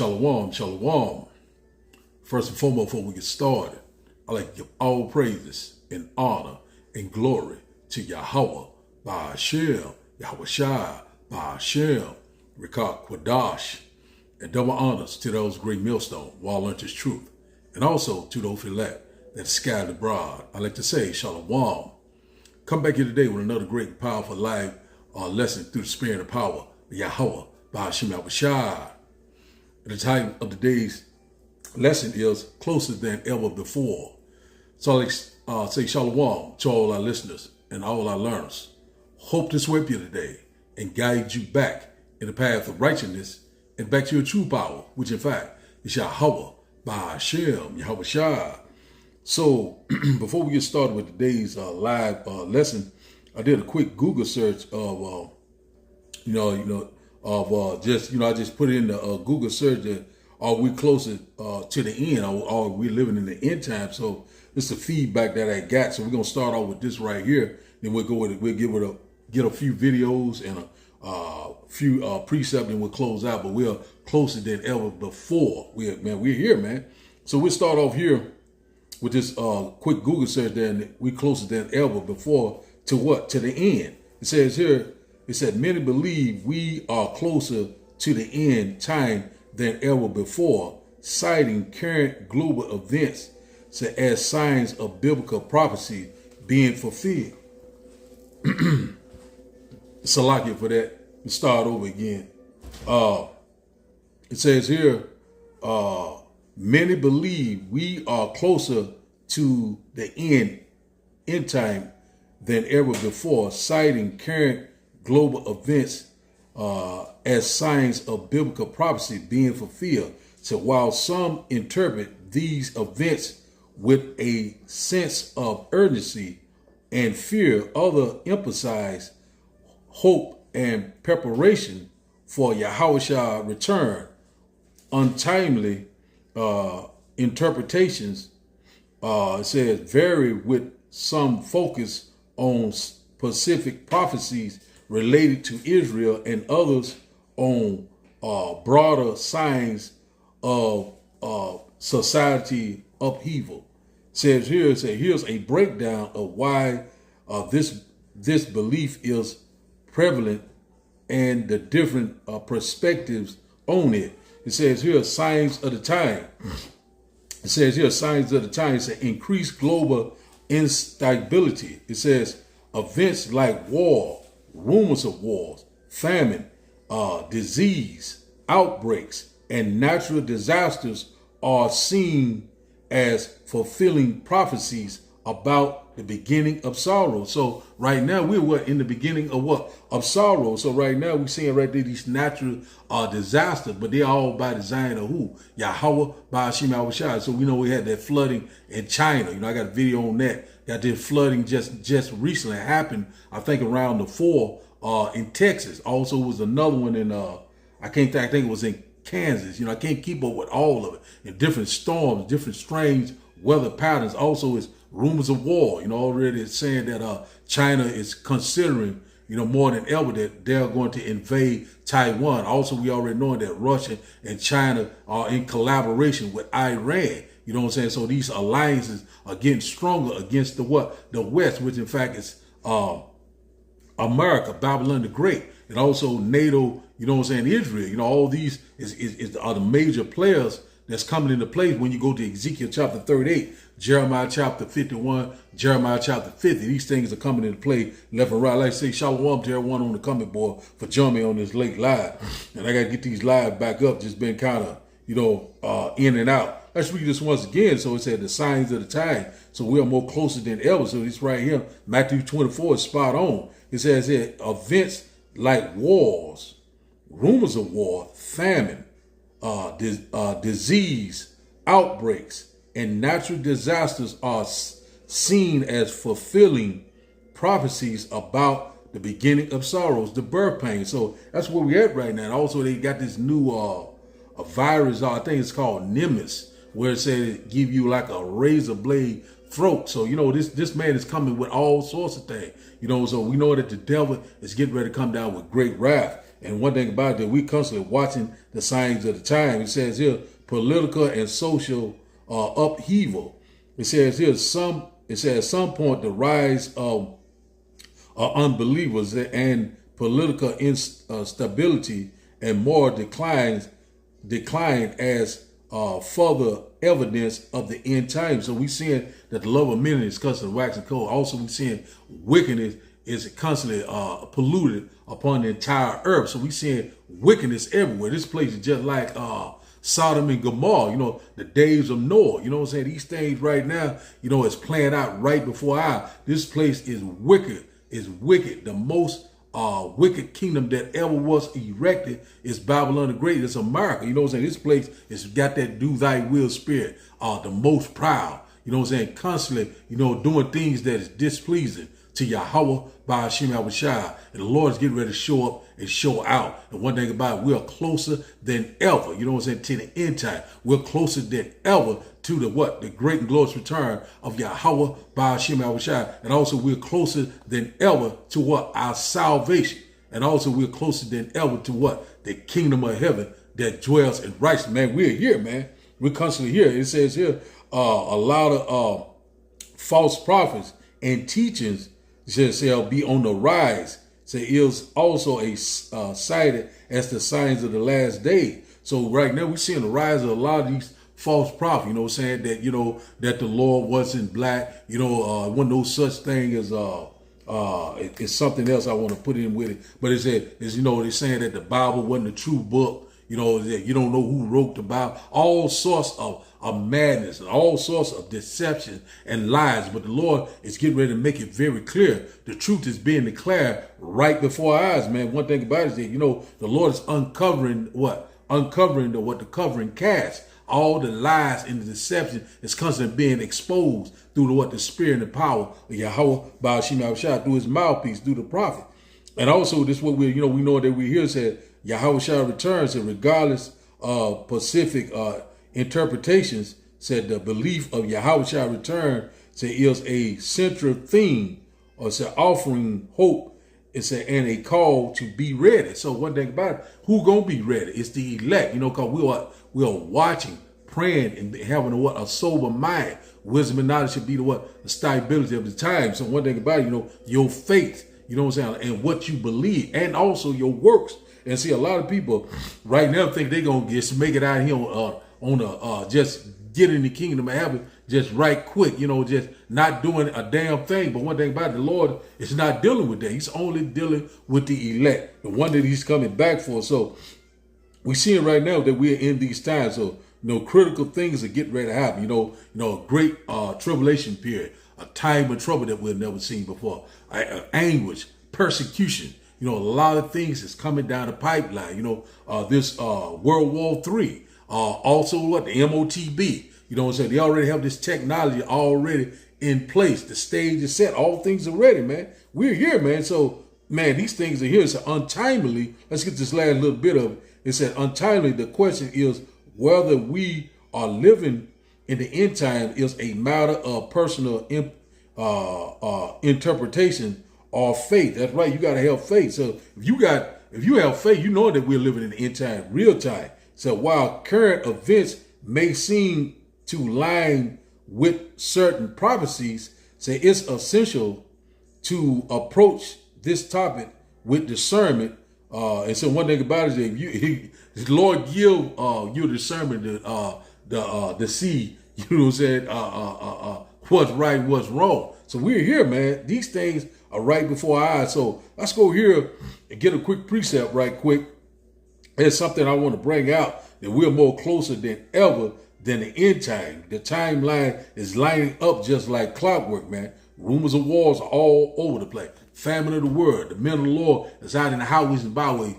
Shalom, shalom. First and foremost, before we get started, I'd like to give all praises and honor and glory to Yahweh, Ba'ashem, Yahweh Shai, Ba'ashem, Rikah Quadash, and double honors to those great millstones who all learned his truth, and also to those elect that scattered abroad. I'd like to say shalom. Come back here today with another great and powerful life lesson through the spirit and power of Yahweh, Ba'ashem, Yahweh Shai. The title of today's lesson is Closer Than Ever Before. So I'll say shalom to all our listeners and all our learners. Hope this will help you today and guide you back in the path of righteousness and back to your true power, which in fact is Yahweh, Ba'ashem, Yahweh Shai. So before we get started with today's live lesson, I did a quick Google search of, I just put in the Google search that are we closer to the end, or are we living in the end time? So this is the feedback that I got. So we're gonna start off with this right here. Then we'll go with it. We'll get a few videos and a few precepts, and we'll close out. But we're closer than ever before. We're here, man. So we'll start off here with this quick Google search. Then we closer than ever before to what? To the end. It says here. It said, many believe we are closer to the end time than ever before, citing current global events such as signs of biblical prophecy being fulfilled. Salakia for that. Let's start over again. It says here, many believe we are closer to the end time than ever before, citing current global events as signs of biblical prophecy being fulfilled. So while some interpret these events with a sense of urgency and fear, others emphasize hope and preparation for Yahweh's return. Untimely interpretations, it says, vary, with some focus on specific prophecies related to Israel and others on broader signs of society upheaval. Says here, here's a breakdown of why this belief is prevalent and the different perspectives on it. It says here, signs of the time. It says here, signs of the time. It says increased global instability. It says events like war, rumors of wars, famine, disease, outbreaks, and natural disasters are seen as fulfilling prophecies about the beginning of sorrow. So right now we're in the beginning of what? Of sorrow. So right now we're seeing right there these natural disasters, but they're all by design of who? Yahweh, Ba'ashem, Yahweh Shai. So we know we had that flooding in China. I got a video on that. That did flooding just recently happened, I think around the 4 in Texas. Also was another one in I think it was in Kansas. I can't keep up with all of it. And different storms, different strange weather patterns. Also is rumors of war. Already it's saying that China is considering, more than ever that they're going to invade Taiwan. Also, we already know that Russia and China are in collaboration with Iran. You know what I'm saying? So these alliances are getting stronger against the what? The West, which in fact is America, Babylon the Great, and also NATO, Israel. All these are the major players that's coming into place when you go to Ezekiel chapter 38, Jeremiah chapter 51, Jeremiah chapter 50. These things are coming into play left and right. Like I say, shalom to everyone on the comment board for joining me on this late live. And I got to get these live back up, just been kind of, in and out. Let's read this once again. So it said the signs of the time. So we are more closer than ever. So this right here, Matthew 24 is spot on. It says here, events like wars, rumors of war, famine, disease, outbreaks, and natural disasters are seen as fulfilling prophecies about the beginning of sorrows, the birth pain. So that's where we're at right now. And also they got this new a virus, I think it's called Nimbus, where it said it give you like a razor blade throat. So, this man is coming with all sorts of things, so we know that the devil is getting ready to come down with great wrath. And one thing about it, that we constantly watching the signs of the time. It says here, political and social upheaval. It says here, at some point, the rise of unbelievers and political instability and moral decline as further evidence of the end times. So we seeing that the love of many is constantly waxing cold. Also, we seeing wickedness is constantly polluted upon the entire earth. So we seeing wickedness everywhere. This place is just like Sodom and Gomorrah, the days of Noah. You know what I'm saying? These things right now, is playing out right before our eyes. This place is wicked. The most wicked kingdom that ever was erected is Babylon the Great. It's America. You know what I'm saying? This place has got that do thy will spirit, the most proud. You know what I'm saying? Constantly, doing things that is displeasing to Yahweh by Hashem Yahushua. And the Lord is getting ready to show up and show out. And one thing about it, we're closer than ever. You know what I'm saying? To the end time. We're closer than ever to the great and glorious return of Yahweh by Hashem Yahushua. And also we're closer than ever to our salvation. And also we're closer than ever to the kingdom of heaven that dwells in righteousness. Man, we're here, man. We're constantly here. It says here, a lot of false prophets and teachings shall be on the rise. Say is also cited as the signs of the last day. So right now we're seeing the rise of a lot of these false prophets, saying that, that the Lord wasn't black, wasn't no such thing as, it's something else I want to put in with it. But they're saying that the Bible wasn't a true book, that you don't know who wrote the Bible, all sorts of madness and all sorts of deception and lies. But the Lord is getting ready to make it very clear. The truth is being declared right before our eyes, man. One thing about it is that, the Lord is uncovering the covering cast. All the lies and the deception is constantly being exposed through the spirit and the power of Yahweh by Hashem Yahushua, through his mouthpiece, through the prophet. And also this is what we know that we hear said Yahushua returns, and regardless of specific interpretations, said the belief of Yahushua return is a central theme, or said offering hope, and a call to be ready. So one thing about it, who gonna be ready? It's the elect, because we are watching, praying, and having a sober mind. Wisdom and knowledge should be the stability of the time. So one thing about it, your faith, and what you believe, and also your works. And see, a lot of people right now think they're gonna just make it out here on just get in the kingdom of heaven just right quick, just not doing a damn thing. But one thing about it, the Lord is not dealing with that. He's only dealing with the elect, the one that he's coming back for. So we're seeing right now that we're in these times. So, critical things are getting ready to happen. A great tribulation period, a time of trouble that we've never seen before, anguish, persecution. A lot of things is coming down the pipeline. This World War III, also the MOTB. They already have this technology already in place. The stage is set. All things are ready, man. We're here, man. So, man, these things are here. So untimely, let's get this last little bit of it. It said untimely, the question is whether we are living in the end time is a matter of personal interpretation or faith. That's right. You got to have faith. So if you have faith, you know that we're living in the end time, real time. So while current events may seem to line with certain prophecies, say it's essential to approach this topic with discernment. And so one thing about it is if the Lord give you discernment to see, what's right and what's wrong. So we're here, man. These things are right before our eyes. So let's go here and get a quick precept right quick. There's something I want to bring out, that we're more closer than ever than the end time. The timeline is lining up just like clockwork, man. Rumors of wars are all over the place. Famine of the world. The men of the Lord is out in the highways and byways,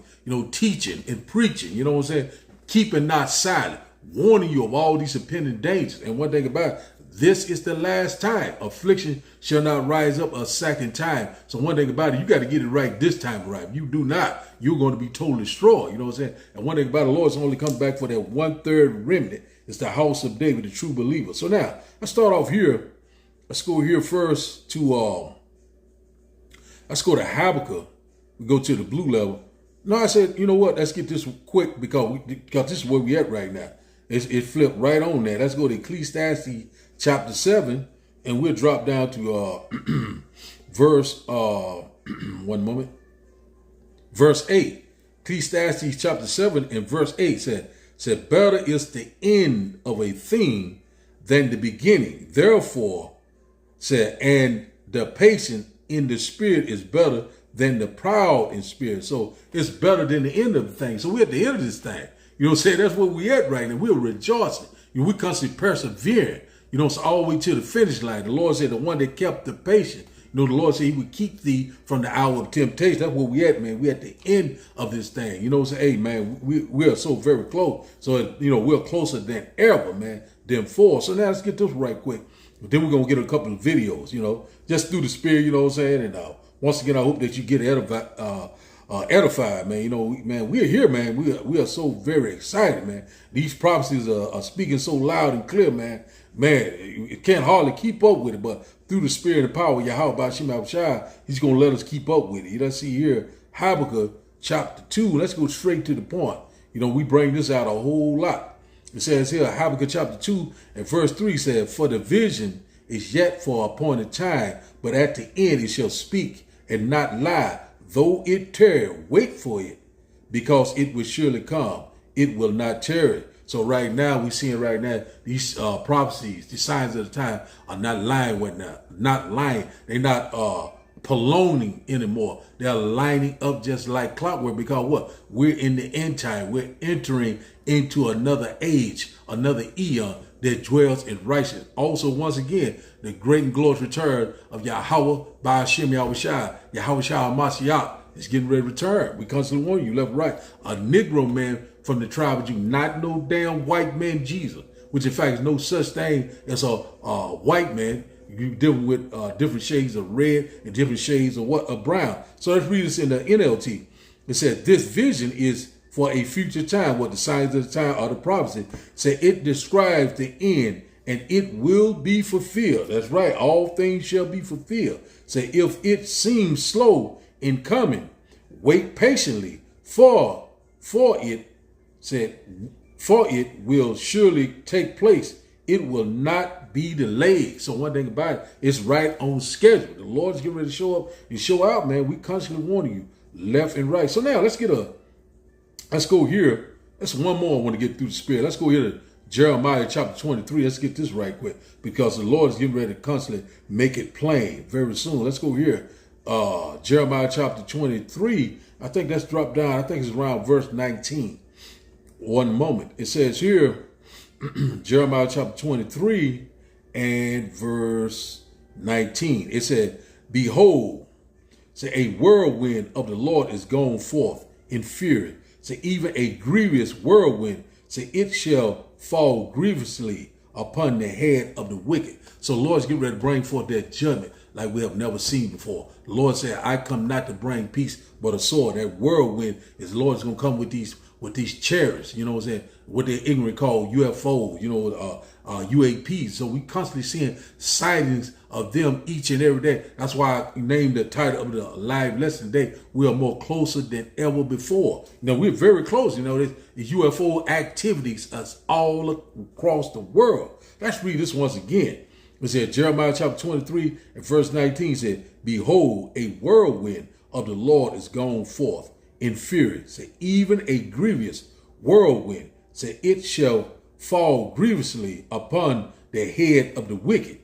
teaching and preaching, keeping not silent, warning you of all these impending dangers. And one thing about it, this is the last time. Affliction shall not rise up a second time. So one thing about it, you got to get it right this time around. If you do not, you're going to be totally destroyed. And one thing about the Lord is only comes back for that 1/3 remnant. It's the house of David, the true believer. So now, let's start off here. Let's go here first to, let's go to Habakkuk. We go to the blue level. No, I said, you know what? Let's get this quick because this is where we at right now. It flipped right on there. Let's go to Ecclesiastes chapter 7, and we'll drop down to verse one moment. Verse 8. Ecclesiastes chapter 7 and verse 8 said, better is the end of a thing than the beginning. Therefore, said, and the patient in the spirit is better than the proud in spirit. So it's better than the end of the thing. So we're at the end of this thing. You know what I'm saying? That's where we at right now. We're rejoicing. You know, we constantly persevering. You know, so all the way to the finish line. The Lord said the one that kept the patient. You know, the Lord said he would keep thee from the hour of temptation. That's where we at, man. We at the end of this thing. You know what I'm saying? Hey, man, we are so very close. So, you know, we're closer than ever, man, than before. So now let's get this right quick. Then we're going to get a couple of videos, you know, just through the spirit, you know what I'm saying? And once again, I hope that you get edified, man. You know, man, we're here, man. We are so very excited, man. These prophecies are speaking so loud and clear, man. Man, it can't hardly keep up with it, but through the spirit and power of Yahweh Bashim Abshai, he's going to let us keep up with it. You know, see here, Habakkuk chapter 2. Let's go straight to the point. You know, we bring this out a whole lot. It says here, Habakkuk chapter 2 and verse 3 says, for the vision is yet for a appointed time, but at the end it shall speak and not lie. Though it tarry, wait for it, because it will surely come. It will not tarry. So right now, we're seeing right now, these prophecies, the signs of the time are not lying right now. Not lying. They're not prolonging anymore. They're lining up just like clockwork, because what? We're in the end time. We're entering into another age, another eon that dwells in righteousness. Also, once again, the great and glorious return of Yahweh by Hashem Yahushua, Yahweh Mashiach is getting ready to return. We constantly warn you, left, right. A Negro man from the tribe of Judah, not no damn white man Jesus, which in fact is no such thing as a white man. You dealing with different shades of red and different shades of brown. So let's read this in the NLT. It said, this vision is for a future time. What the signs of the time are the prophecy. Say it describes the end and it will be fulfilled. That's right. All things shall be fulfilled. Say if it seems slow in coming, wait patiently for it. Said for it will surely take place. It will not be delayed. So one thing about it, it's right on schedule. The Lord's getting ready to show up and show out, man. We constantly warning you left and right. So now let's go here. That's one more I want to get through the spirit. Let's go here to Jeremiah chapter 23. Let's get this right quick, because the Lord is getting ready to constantly make it plain very soon. Let's go here. Jeremiah chapter 23. I think that's dropped down. I think it's around verse 19. One moment. It says here, Jeremiah chapter 23 and verse 19. It said, behold, say a whirlwind of the Lord is gone forth in fury. Say even a grievous whirlwind. Say it shall fall grievously upon the head of the wicked. So the Lord's getting ready to bring forth that judgment like we have never seen before. The Lord said, I come not to bring peace, but a sword. That whirlwind is the Lord's going to come with these chariots, you know what I'm saying? What they ignorant call UFOs, you know, UAPs. So we constantly seeing sightings of them each and every day. That's why I named the title of the live lesson today, we are more closer than ever before. You know, we're very close. You know, the UFO activities is all across the world. Let's read this once again. It said, Jeremiah chapter 23 and verse 19 said, behold, a whirlwind of the Lord is gone forth in fury. Say, even a grievous whirlwind. Say, it shall fall grievously upon the head of the wicked.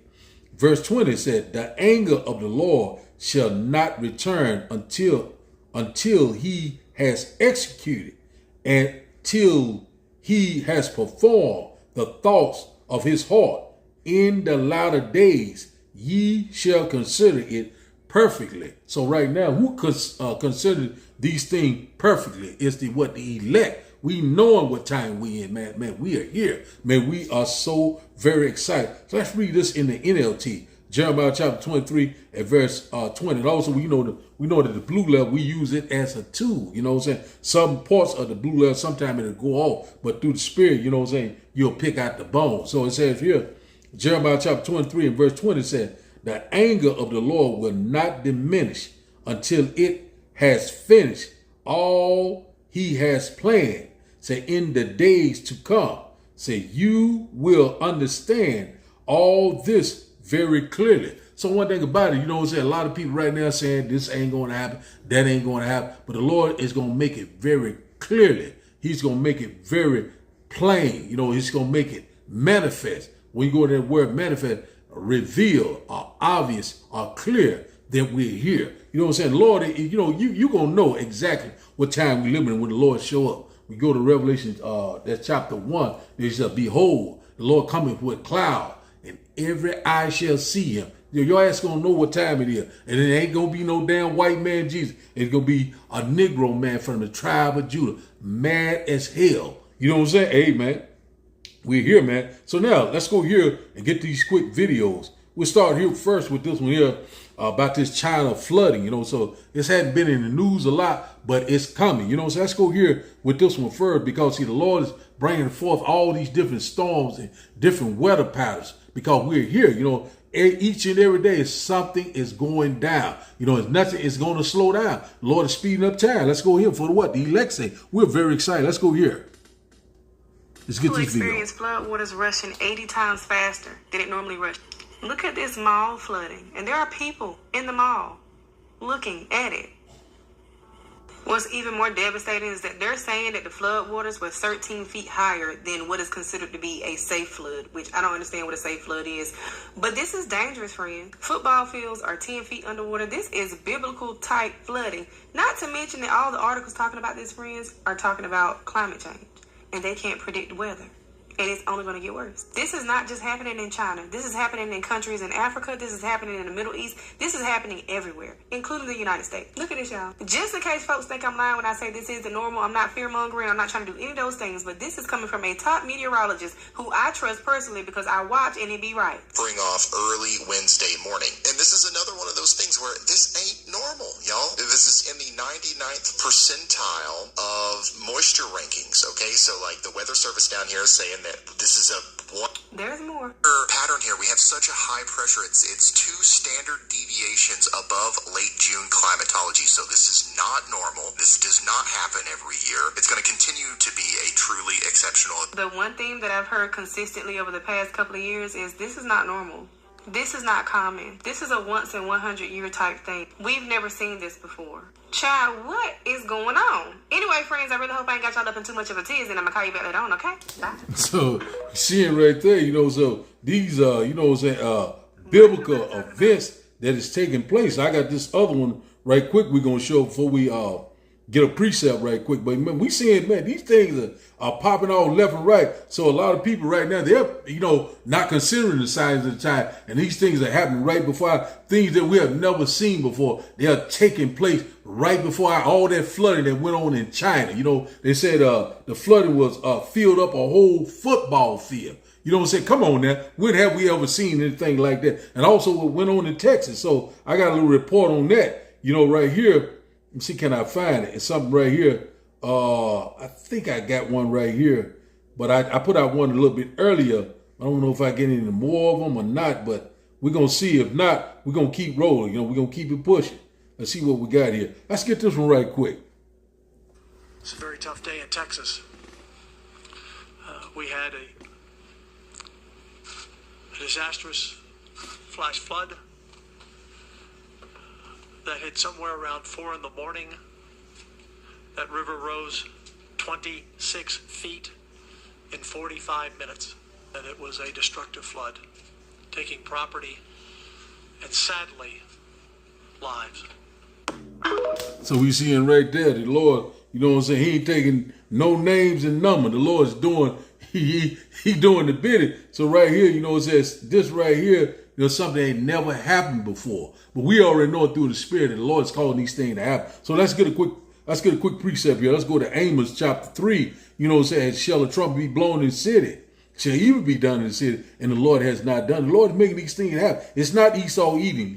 Verse 20 said, the anger of the Lord shall not return until he has executed and till he has performed the thoughts of his heart. In the latter days, ye shall consider it perfectly. So right now, who consider these things perfectly? It's the elect. We knowing what time we in, man. Man, we are here. Man, we are so very excited. So let's read this in the NLT. Jeremiah chapter 23 and verse 20. And also, we know that the blue letter, we use it as a tool. You know what I'm saying? Some parts of the blue letter, sometimes it'll go off, but through the spirit, you know what I'm saying, you'll pick out the bone. So it says here, Jeremiah chapter 23 and verse 20 said, the anger of the Lord will not diminish until it has finished all he has planned. Say, in the days to come. Say, you will understand all this very clearly. So one thing about it, you know what I'm saying? A lot of people right now saying this ain't going to happen, that ain't going to happen. But the Lord is going to make it very clearly. He's going to make it very plain. You know, he's going to make it manifest. When you go to that word manifest, reveal, or obvious, or clear that we're here. You know what I'm saying? Lord, you know, you're going to know exactly what time we live in when the Lord show up. We go to Revelation, that's chapter 1. It says, behold, the Lord cometh with a cloud, and every eye shall see him. Your ass gonna know what time it is. And it ain't gonna be no damn white man Jesus. It's gonna be a Negro man from the tribe of Judah. Mad as hell. You know what I'm saying? Hey, man. We're here, man. So now, let's go here and get these quick videos. We'll start here first with this one here about this China flooding. You know, so this hadn't been in the news a lot, but it's coming. You know, so let's go here with this one first because, see, the Lord is bringing forth all these different storms and different weather patterns because we're here. You know, each and every day something is going down. You know, it's nothing is going to slow down. The Lord is speeding up time. Let's go here for the what? The elect say. We're very excited. Let's go here. Let's get this video. Experience flood waters rushing 80 times faster than it normally rushes. Look at this mall flooding. And there are people in the mall looking at it. What's even more devastating is that they're saying that the flood waters were 13 feet higher than what is considered to be a safe flood, which I don't understand what a safe flood is. But this is dangerous, friends. Football fields are 10 feet underwater. This is biblical type flooding. Not to mention that all the articles talking about this, friends, are talking about climate change. And they can't predict weather. And it's only going to get worse. This is not just happening in China. This is happening in countries in Africa. This is happening in the Middle East. This is happening everywhere, including the United States. Look at this, y'all. Just in case folks think I'm lying when I say this is the normal, I'm not fear-mongering. I'm not trying to do any of those things. But this is coming from a top meteorologist who I trust personally because I watch and it be right. Bring off early Wednesday morning. And this is another one of those things where this ain't normal, y'all. This is in the 99th percentile of moisture rankings, okay? So, like, the Weather Service down here is saying that this is a there's more pattern here. We have such a high pressure. It's 2 standard deviations above late June climatology. So this is not normal. This does not happen every year. It's going to continue to be a truly exceptional. The one thing that I've heard consistently over the past couple of years is this is not normal. This is not common. This is a once in 100 year type thing. We've never seen this before. Child, what is going on? Anyway, friends, I really hope I ain't got y'all up in too much of a tease, and I'm gonna call you back later on, okay? Bye. So, seeing right there, you know, so these, you know what I'm saying, biblical events that is taking place. I got this other one right quick we're going to show before we get a precept right quick. But man, we seeing, man, these things are popping off left and right. So a lot of people right now, they're, you know, not considering the signs of the time. And these things are happening right before things that we have never seen before. They are taking place right before all that flooding that went on in China. You know, they said the flooding was filled up a whole football field. You know what I'm saying? Come on now. When have we ever seen anything like that? And also what went on in Texas. So I got a little report on that. You know, right here. Let me see, can I find it? It's something right here. I think I got one right here. But I put out one a little bit earlier. I don't know if I get any more of them or not. But we're going to see. If not, we're going to keep rolling. You know, we're going to keep it pushing. Let's see what we got here. Let's get this one right quick. It's a very tough day in Texas. We had a disastrous flash flood that hit somewhere around 4 in the morning. That river rose 26 feet in 45 minutes. And it was a destructive flood, taking property and sadly lives. So we seeing right there, the Lord, you know what I'm saying? He ain't taking no names and numbers. The Lord's doing, he doing the bidding. So right here, you know, it says this right here, you know, something ain't never happened before. But we already know through the Spirit that the Lord's calling these things to happen. So let's get a quick precept here. Let's go to Amos chapter 3. You know what I'm saying? Shall a trumpet be blown in the city? Shall evil be done in the city? And the Lord has not done. The Lord is making these things happen. It's not Esau Edom.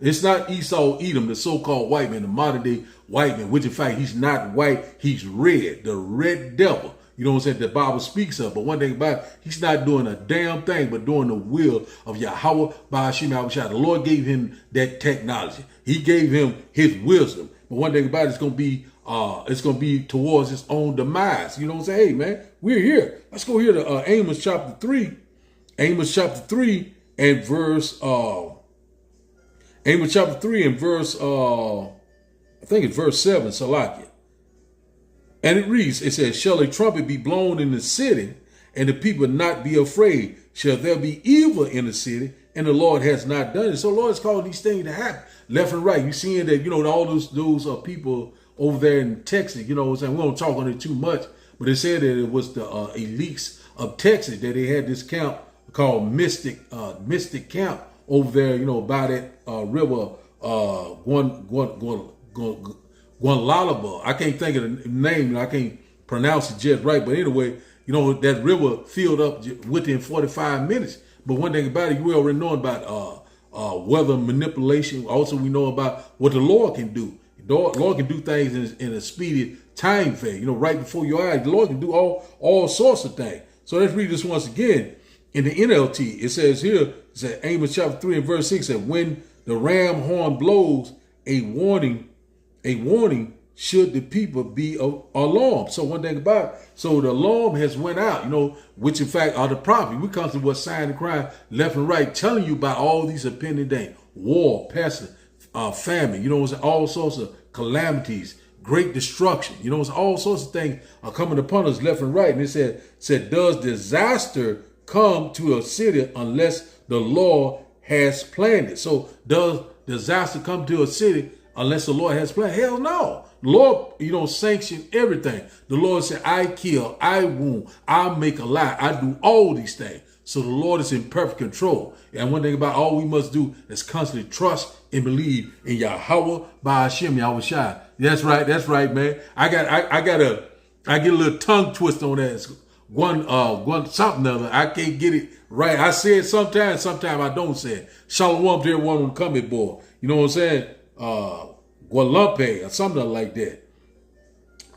It's not Esau Edom, the so-called white man, the modern day white man, which in fact, he's not white, he's red, the red devil. You know what I'm saying? The Bible speaks of. But one thing about it, he's not doing a damn thing, but doing the will of Yahweh Ba'ashim Yahushua. The Lord gave him that technology. He gave him his wisdom. But one thing about it, it's going to be it's going to be towards its own demise. You know what I'm saying? Hey, man, we're here. Let's go here to Amos chapter 3. Amos chapter 3 and verse, Amos chapter 3 and verse, I think it's verse 7, Salakia. And it reads, it says, shall a trumpet be blown in the city, and the people not be afraid? Shall there be evil in the city, and the Lord has not done it? So the Lord is calling these things to happen left and right. You're seeing that, you know, all those people over there in Texas, you know what I'm saying? We don't talk on it too much, but they said that it was the elites of Texas that they had this camp called Mystic Camp over there, you know, by that river, Guanlalaba. I can't think of the name. I can't pronounce it just right. But anyway, you know, that river filled up within 45 minutes. But one thing about it, we already know about weather manipulation. Also, we know about what the Lord can do. The Lord can do things in a speedy time frame. You know, right before your eyes. The Lord can do all sorts of things. So let's read this once again. In the NLT, it says here, it says Amos chapter 3 and verse 6, that when the ram horn blows, a warning should the people be alarmed. So one thing about it, so the alarm has went out, you know, which in fact are the prophets. We come to what sign and crime left and right, telling you about all these impending things: war, pestilence, famine, you know, all sorts of calamities, great destruction, you know, all sorts of things are coming upon us left and right. And it said, does disaster come to a city unless the Lord has planned it? So does disaster come to a city unless the Lord has planned? Hell no. The Lord, you don't sanction everything. The Lord said, I kill, I wound, I make alive, I do all these things. So the Lord is in perfect control. And one thing about all we must do is constantly trust and believe in Yahweh by Hashem Yahushua. That's right, man. I get a little tongue twist on that. One something or other. I can't get it right. I say it sometimes I don't say it. Shalom to everyone on the comment board. You know what I'm saying? Guadalupe or something like that.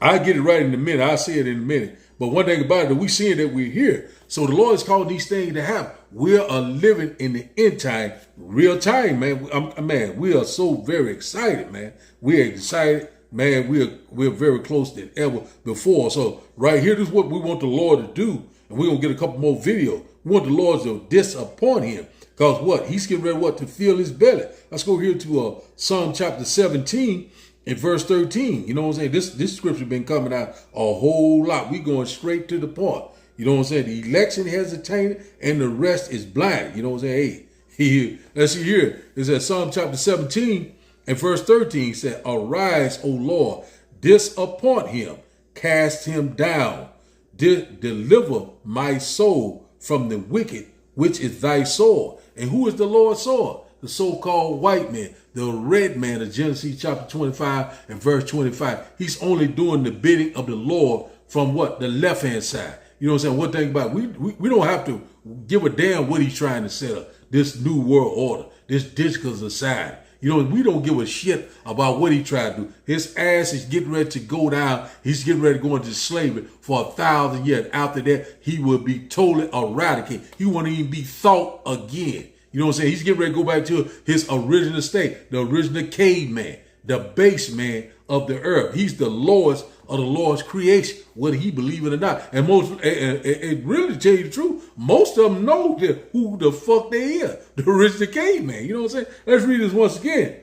I get it right in a minute. I'll say it in a minute. But one thing about it, we seeing that we're here. So the Lord is calling these things to happen. We are living in the end time, real time, man. Man, we are so very excited, man. We're excited, man. We're very close than ever before. So right here, this is what we want the Lord to do. And we're going to get a couple more videos. We want the Lord to disappoint him. Because what? He's getting ready, to fill his belly. Let's go here to Psalm chapter 17 and verse 13. You know what I'm saying? This scripture been coming out a whole lot. We going straight to the point. You know what I'm saying? The election has attained and the rest is blind. You know what I'm saying? Hey, let's see here. It's at Psalm chapter 17 and verse 13. It said, arise, O Lord, disappoint him, cast him down, deliver my soul from the wicked, which is thy sword. And who is the Lord's sword? The so-called white man, the red man of Genesis chapter 25 and verse 25. He's only doing the bidding of the Lord from what? The left-hand side. You know what I'm saying? One thing about it, we don't have to give a damn what he's trying to set up. This new world order, this digital society. You know, we don't give a shit about what he tried to do. His ass is getting ready to go down. He's getting ready to go into slavery for 1,000 years. After that, he will be totally eradicated. He won't even be thought again. You know what I'm saying? He's getting ready to go back to his original state, the original caveman, the base man of the earth. He's the lowest of the Lord's creation, whether he believe it or not. And it really, to tell you the truth, most of them know who the fuck they are, the original caveman. You know what I'm saying? Let's read this once again.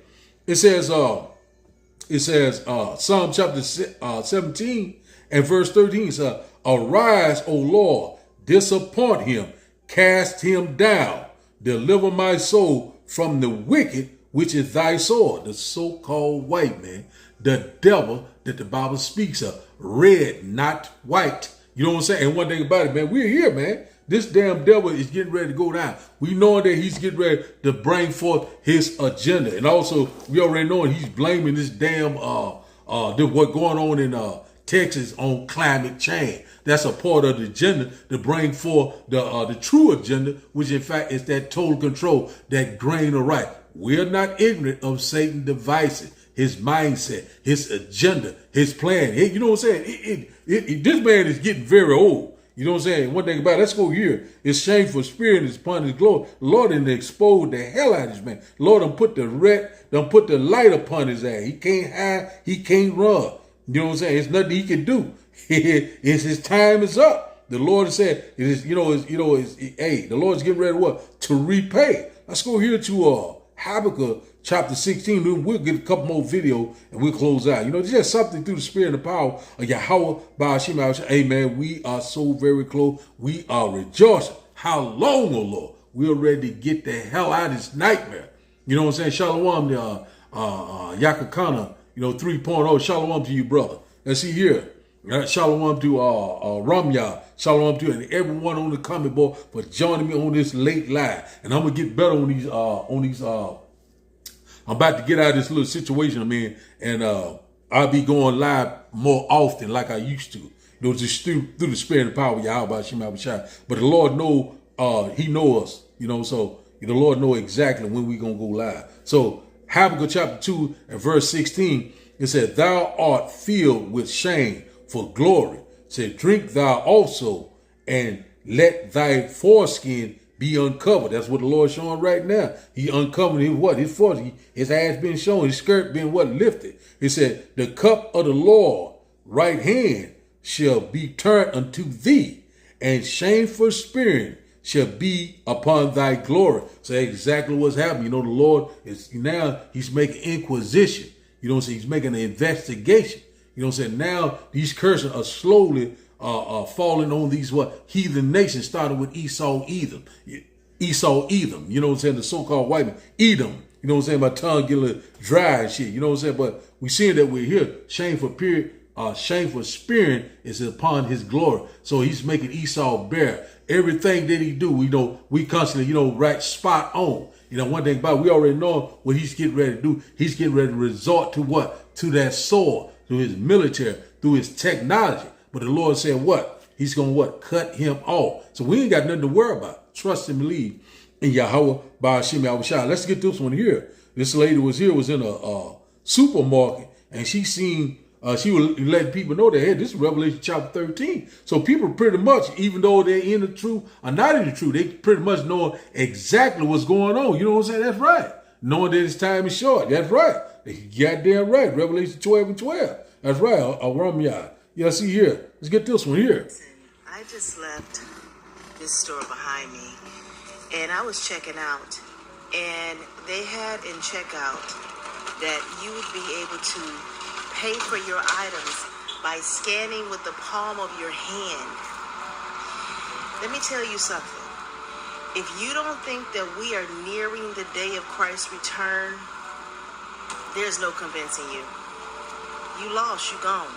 It says Psalm chapter 17 and verse 13 says, arise, O Lord, disappoint him, cast him down, deliver my soul from the wicked, which is thy sword, the so-called white man, the devil that the Bible speaks of, red, not white. You know what I'm saying? And one thing about it, man, we're here, man. This damn devil is getting ready to go down. We know that he's getting ready to bring forth his agenda. And also, we already know he's blaming this damn, what going on in Texas on climate change. That's a part of the agenda to bring forth the true agenda, which in fact is that total control, that grain of right. We're not ignorant of Satan's devices, his mindset, his agenda, his plan. You know what I'm saying? This man is getting very old. You know what I'm saying? One thing about it, let's go here. His shameful spirit is upon his glory. The Lord done exposed the hell out of this man. The Lord done put the light upon his ass. He can't hide, he can't run. You know what I'm saying? It's nothing he can do. It's his time is up. The Lord said, it is, hey, the Lord's getting ready to what? To repay. Let's go here to Habakkuk chapter 16. Then we'll get a couple more video and we'll close out. It's just something through the spirit and the power of Yahweh by Hashem. Hey, man, we are so very close. We are rejoicing. How long, oh Lord? We're ready to get the hell out of this nightmare. You know what I'm saying? Shalom, Yakakana, 3.0. Shalom to you, brother. Let's see here. Shalom to Ramya. Shalom to you and everyone on the comment board for joining me on this late live. And I'm gonna get better on these. I'm about to get out of this little situation I'm in, and I'll be going live more often like I used to. Just through the spirit and power of Yahweh Shem Abishai. But the Lord know, He know us. So the Lord know exactly when we gonna go live. So Habakkuk chapter 2 and verse 16, it said, "Thou art filled with shame for glory. It said, drink thou also, and let thy foreskin be uncovered." That's what the Lord's showing right now. He uncovered his foreskin. His ass been shown, his skirt been lifted. He said, "The cup of the Lord right hand shall be turned unto thee, and shameful spirit shall be upon thy glory." So exactly what's happening. The Lord is now, he's making inquisition. He's making an investigation. Now these curses are slowly falling on these heathen nations, starting with Esau, Edom. The so-called white man, Edom. My tongue get a little dry and shit. But we seeing that we're here. Shameful spirit is upon his glory. So he's making Esau bear everything that he do. We constantly, right spot on. One thing about it, we already know what he's getting ready to do. He's getting ready to resort to what? To that sword, through his military, through his technology. But the Lord said what? He's going to cut him off. So we ain't got nothing to worry about. Trust and believe in Yahweh by Hashem Yahushua. Let's get this one here. This lady was in a supermarket, and she seen, she was letting people know that, hey, this is Revelation chapter 13. So people pretty much, even though they're in the truth or not in the truth, they pretty much know exactly what's going on. You know what I'm saying? That's right. Knowing that his time is short. That's right. They goddamn right. Revelation 12 and 12. That's right. Ramya. See here. Let's get this one here. I just left this store behind me, and I was checking out, and they had in checkout that you would be able to pay for your items by scanning with the palm of your hand. Let me tell you something. If you don't think that we are nearing the day of Christ's return, there's no convincing you. You lost, you gone.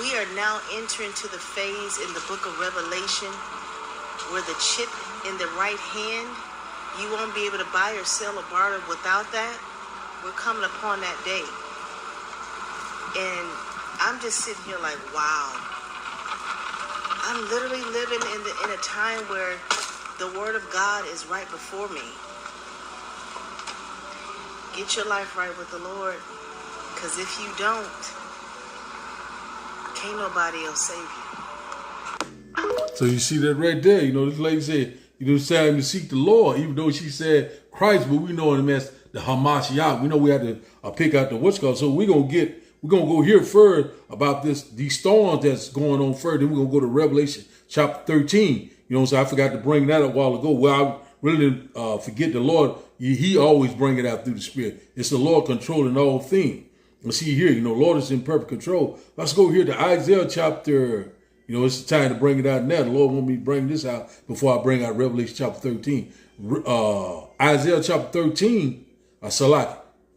We are now entering to the phase in the book of Revelation where the chip in the right hand, you won't be able to buy or sell or barter without that. We're coming upon that day. And I'm just sitting here like, wow. I'm literally living in a time where the word of God is right before me. Get your life right with the Lord, because if you don't, can't nobody else save you. So you see that right there. This lady said, it's time to seek the Lord, even though she said Christ, but we know him as the Hamashiach. We know we have to pick out the what's called. So we're gonna go here further about these storms that's going on further. Then we're gonna go to Revelation chapter 13. So I forgot to bring that up a while ago. Well, I really didn't forget the Lord. He always bring it out through the Spirit. It's the Lord controlling all things. Let's see here, Lord is in perfect control. Let's go here to Isaiah chapter, it's the time to bring it out now. The Lord want me to bring this out before I bring out Revelation chapter 13. Isaiah chapter 13,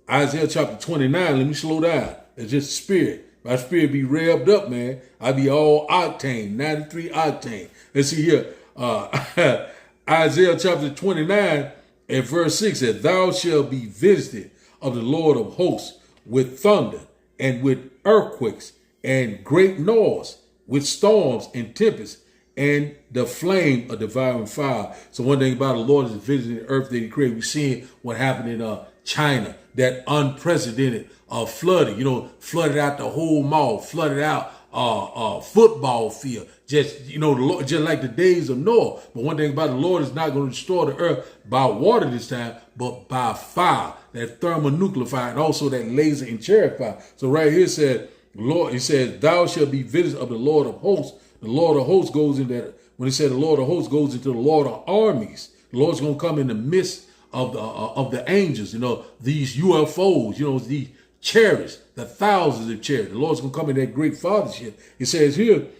Isaiah chapter 29, let me slow down. It's just spirit. My spirit be revved up, man. I be all octane, 93 octane. Let's see here. Isaiah chapter 29 and verse 6 says, "Thou shalt be visited of the Lord of hosts with thunder and with earthquakes and great noise, with storms and tempests and the flame of devouring fire." So one thing about the Lord is visiting the earth that he created. We're seeing what happened in China, that unprecedented flooding, flooded out the whole mall, flooded out football field. Just, the Lord, just like the days of Noah. But one thing about the Lord is not going to destroy the earth by water this time, but by fire, that thermonuclear fire, and also that laser and chariot fire. So right here it said, Lord, it says, thou shalt be visited of the Lord of hosts. The Lord of hosts goes in that, when he said the Lord of hosts goes into the Lord of armies. The Lord's going to come in the midst of the angels, these UFOs, these chariots, the thousands of chariots. The Lord's going to come in that great fathership. It says here, it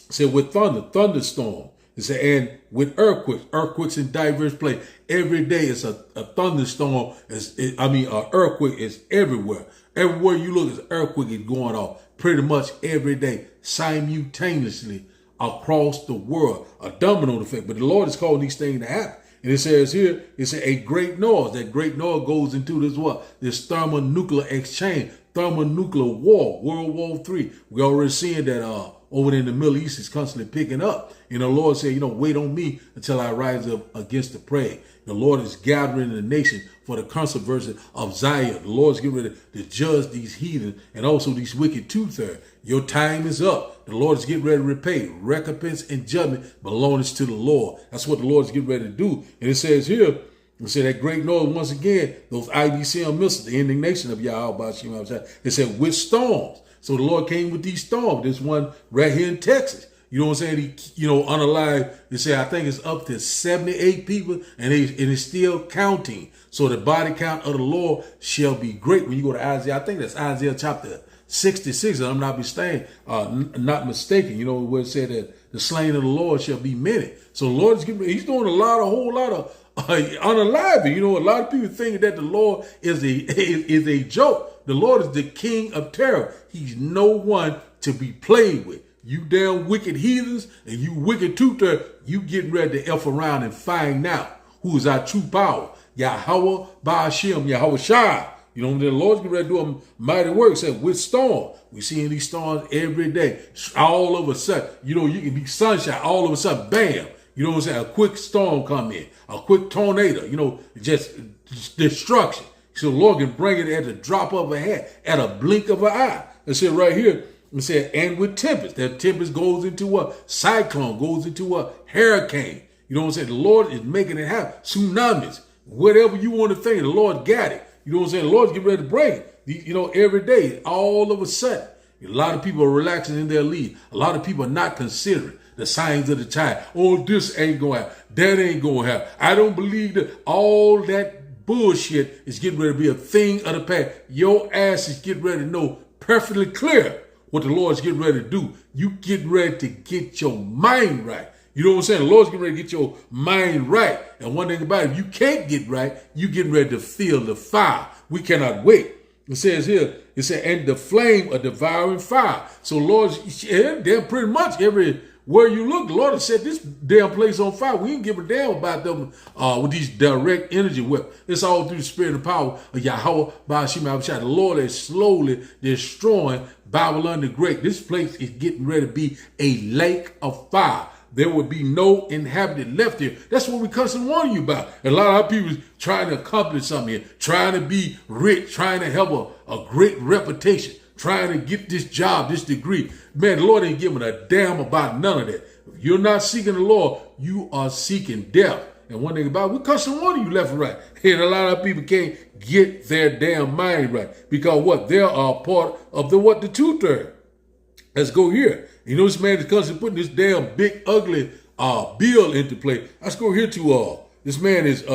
said with thunderstorm. It said, and with earthquakes in diverse places. Every day it's a thunderstorm. An earthquake is everywhere. Everywhere you look, an earthquake is going off pretty much every day, simultaneously across the world. A domino effect. But the Lord is calling these things to happen. And it says here, it's a great noise. That great noise goes into this what? This thermonuclear exchange, thermonuclear war, World War III. We're already seeing that over in the Middle East is constantly picking up. And the Lord said, wait on me until I rise up against the prey. The Lord is gathering the nation for the controversy of Zion. The Lord is getting ready to judge these heathens and also these wicked two-thirds. Your time is up. The Lord is getting ready to repay. Recompense and judgment belongs to the Lord. That's what the Lord is getting ready to do. And it says here, it said that great noise once again, those IBCM missiles, the indignation of Yahweh, it said with storms. So the Lord came with these storms. This one right here in Texas. You know what I'm saying? Unalive. They say I think it's up to 78 people, and it's still counting. So the body count of the Lord shall be great. When you go to Isaiah, I think that's Isaiah chapter 66. And I'm not mistaken. Where it said that the slain of the Lord shall be many. So the Lord is he's doing a whole lot of unaliving. A lot of people think that the Lord is a joke. The Lord is the King of terror. He's no one to be played with. You damn wicked heathens and you wicked two-thirds, you getting ready to F around and find out who is our true power. Yahweh, Ba'ashem, Yahweh Shai. The Lord's getting ready to do a mighty work. Said with storm. We're seeing these storms every day. All of a sudden, you can be sunshine. All of a sudden, bam. You know what I'm saying? A quick storm come in. A quick tornado. Just destruction. So the Lord can bring it at the drop of a hat, at a blink of an eye. It said right here, it said, and with tempest. That tempest goes into what? Cyclone, goes into what? Hurricane. You know what I'm saying? The Lord is making it happen. Tsunamis. Whatever you want to think, the Lord got it. You know what I'm saying? The Lord's getting ready to bring it. Every day, all of a sudden, a lot of people are relaxing in their lead. A lot of people are not considering the signs of the time. Oh, this ain't going to happen. That ain't going to happen. I don't believe that all that bullshit is getting ready to be a thing of the past. Your ass is getting ready to know perfectly clear what the Lord's getting ready to do. You getting ready to get your mind right. You know what I'm saying? The Lord's getting ready to get your mind right. And one thing about it, if you can't get right, you getting ready to feel the fire. We cannot wait. It says here, it said, and the flame of devouring fire. So Lord, they're pretty much everywhere you look, the Lord has set this damn place on fire. We ain't give a damn about them with these direct energy weapons. It's all through the spirit and power of Yahweh, Ba'ashem, the Lord is slowly destroying Babylon the Great. This place is getting ready to be a lake of fire. There will be no inhabitant left here. That's what we constantly warn you about. And a lot of people trying to accomplish something here, trying to be rich, trying to have a great reputation, trying to get this job, this degree. Man, the Lord ain't giving a damn about none of that. If you're not seeking the Lord, you are seeking death. And one thing about it, we constantly warn you left and right. And a lot of people can't get their damn mind right. Because what? They are part of the two-thirds. Let's go here. You know, this man is constantly putting this damn big, ugly bill into play. Let's go here to, this man is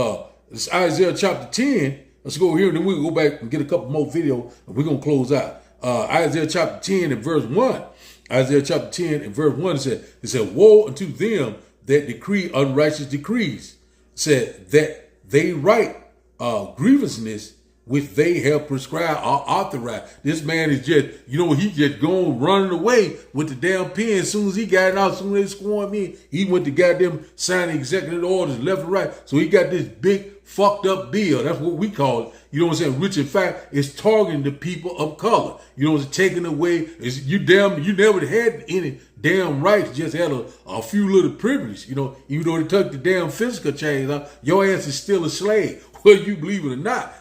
it's Isaiah chapter 10. Let's go here and then we'll go back and get a couple more videos and we're going to close out. Isaiah chapter 10 and verse 1. Isaiah chapter 10 and verse 1 it said, woe unto them that decree unrighteous decrees. It said that they write grievousness which they have prescribed or authorized. This man is just, he just going running away with the damn pen. As soon as he got it out, as soon as they sworn him in, he went to goddamn signing executive orders left and right. So he got this big fucked up bill. That's what we call it. You know what I'm saying? Which in fact is targeting the people of color. You know what I'm saying? Taking away, you never had any damn rights, just had a few little privileges. Even though they took the damn physical chains out, your ass is still a slave, whether you believe it or not.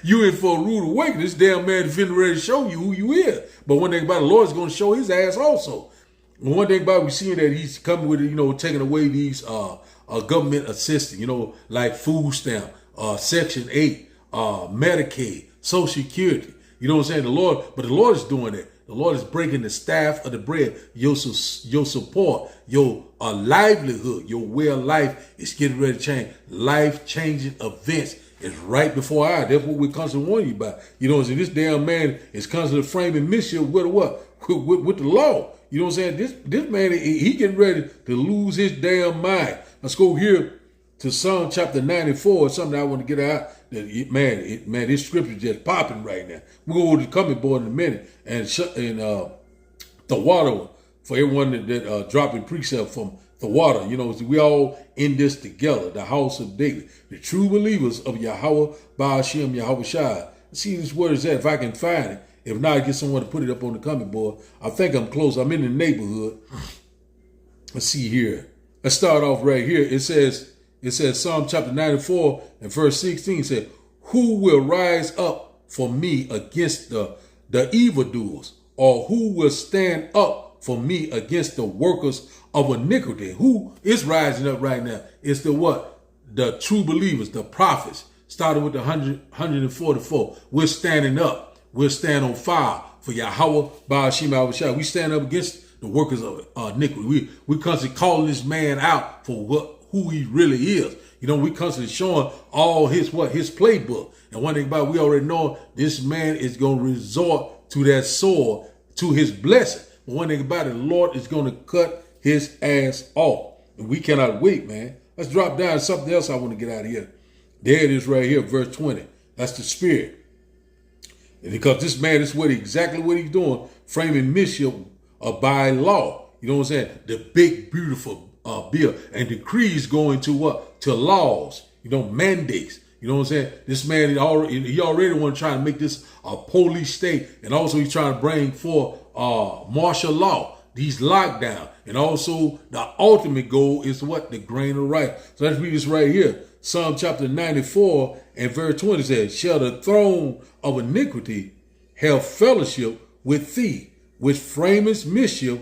You in for a rude awakening. This damn man is finna ready to show you who you is. But one thing about the Lord is going to show his ass also. And one thing about we seeing that he's coming with, taking away these government assistance, like food stamp, Section 8, Medicaid, Social Security. You know what I'm saying? The Lord is doing it. The Lord is breaking the staff of the bread. Your support, your livelihood, your way of life is getting ready to change. Life-changing events is right before our eyes. That's what we're constantly warning you about. You know what I'm saying? This damn man is constantly framing mischief with what? With the law. You know what I'm saying? This man, he getting ready to lose his damn mind. Let's go here to Psalm chapter 94, something I want to get out. Man, this scripture just popping right now. We're going to go to the coming board in a minute and the water for everyone that dropping precept from the water. We all in this together, the house of David, the true believers of Yahweh, Ba'ashem, Yahweh Shai. See this word is that if I can find it. If not, I get someone to put it up on the coming board. I think I'm close. I'm in the neighborhood. Let's see here. Let's start off right here. It says Psalm chapter 94 and verse 16 said, who will rise up for me against the evildoers? Or who will stand up for me against the workers of iniquity? Who is rising up right now? It's the what? The true believers, the prophets. Started with the 144. We're standing up. We'll stand on fire for Yahweh, Ba'ashem, Yahweh Shai. We stand up against the workers of iniquity. We constantly calling this man out for who he really is. We constantly showing all his playbook. And one thing about it, we already know this man is going to resort to that sword, to his blessing. But one thing about it, the Lord is going to cut his ass off. And we cannot wait, man. Let's drop down to something else I want to get out of here. There it is right here, verse 20. That's the spirit. And because this man is exactly what he's doing, framing mischief by law. You know what I'm saying? The big, beautiful bill and decrees going to what? To laws, mandates. You know what I'm saying? This man, he already want to try to make this a police state. And also he's trying to bring forth martial law, these lockdowns. And also the ultimate goal is what? The grain of rice. So let's read this right here. Psalm chapter 94 and verse 20 says, shall the throne of iniquity have fellowship with thee, which framest mischief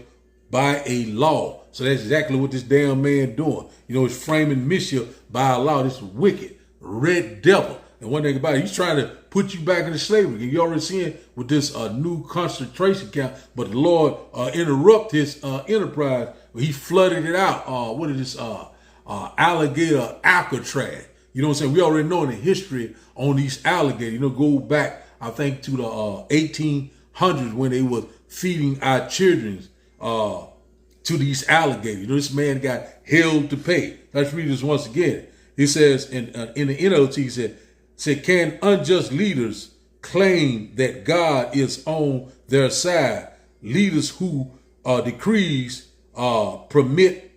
by a law. So that's exactly what this damn man doing. It's framing mischief by a law. This wicked red devil. And one thing about it, he's trying to put you back into slavery. And you already seeing with this new concentration camp, but the Lord interrupt his enterprise. He flooded it out. What is this? Alligator Alcatraz. You know what I'm saying? We already know the history on these alligators. Go back, I think, to the 1800s when they was feeding our children to these alligators. This man got held to pay. Let's read this once again. He says in the NLT, he said, can unjust leaders claim that God is on their side? Leaders who decrees permit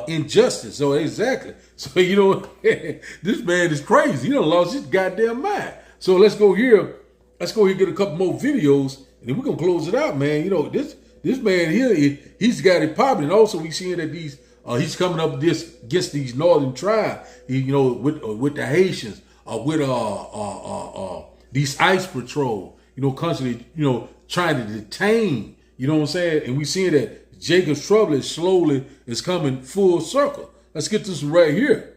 injustice. So exactly. So this man is crazy. He done lost his goddamn mind. So let's go here. Let's go here and get a couple more videos, and then we're gonna close it out, man. This man here, he's got it popping. And also we seeing that he's coming up against these northern tribes. With the Haitians, with these ICE patrol. Constantly, trying to detain. You know what I'm saying? And we seeing that Jacob's trouble is coming full circle. Let's get this right here.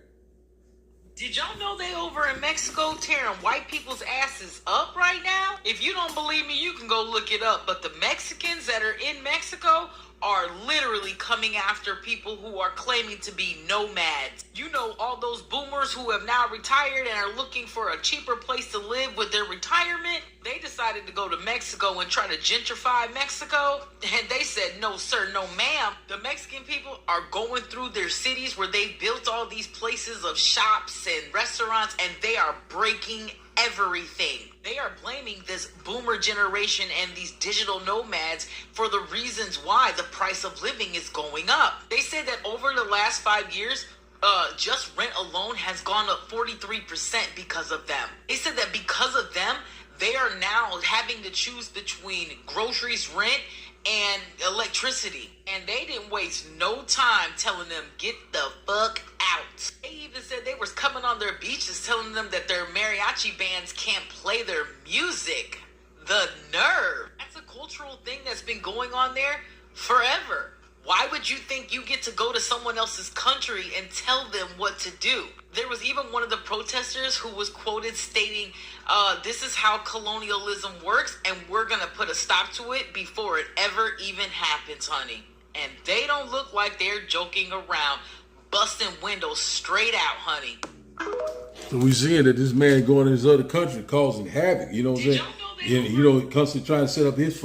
Did y'all know they over in Mexico tearing white people's asses up right now? If you don't believe me, you can go look it up. But the Mexicans that are in Mexico are literally coming after people who are claiming to be nomads. All those boomers who have now retired and are looking for a cheaper place to live with their retirement. They decided to go to Mexico and try to gentrify Mexico. And they said, no, sir, no, ma'am. The Mexican people are going through their cities where they built all these places of shops and restaurants, and they are breaking everything. They are blaming this boomer generation and these digital nomads for the reasons why the price of living is going up. They said that over the last 5 years, just rent alone has gone up 43% because of them. They said that because of them, they are now having to choose between groceries, rent, and electricity. And they didn't waste no time telling them, get the fuck out. They even said they was coming on their beaches telling them that their mariachi bands can't play their music. The nerve. That's a cultural thing that's been going on there forever. Why would you think you get to go to someone else's country and tell them what to do? There was even one of the protesters who was quoted stating, this is how colonialism works, and we're going to put a stop to it before it ever even happens, honey. And they don't look like they're joking around, busting windows straight out, honey. So we're seeing that this man going in his other country causing havoc, you know what I'm saying? Constantly trying to set up his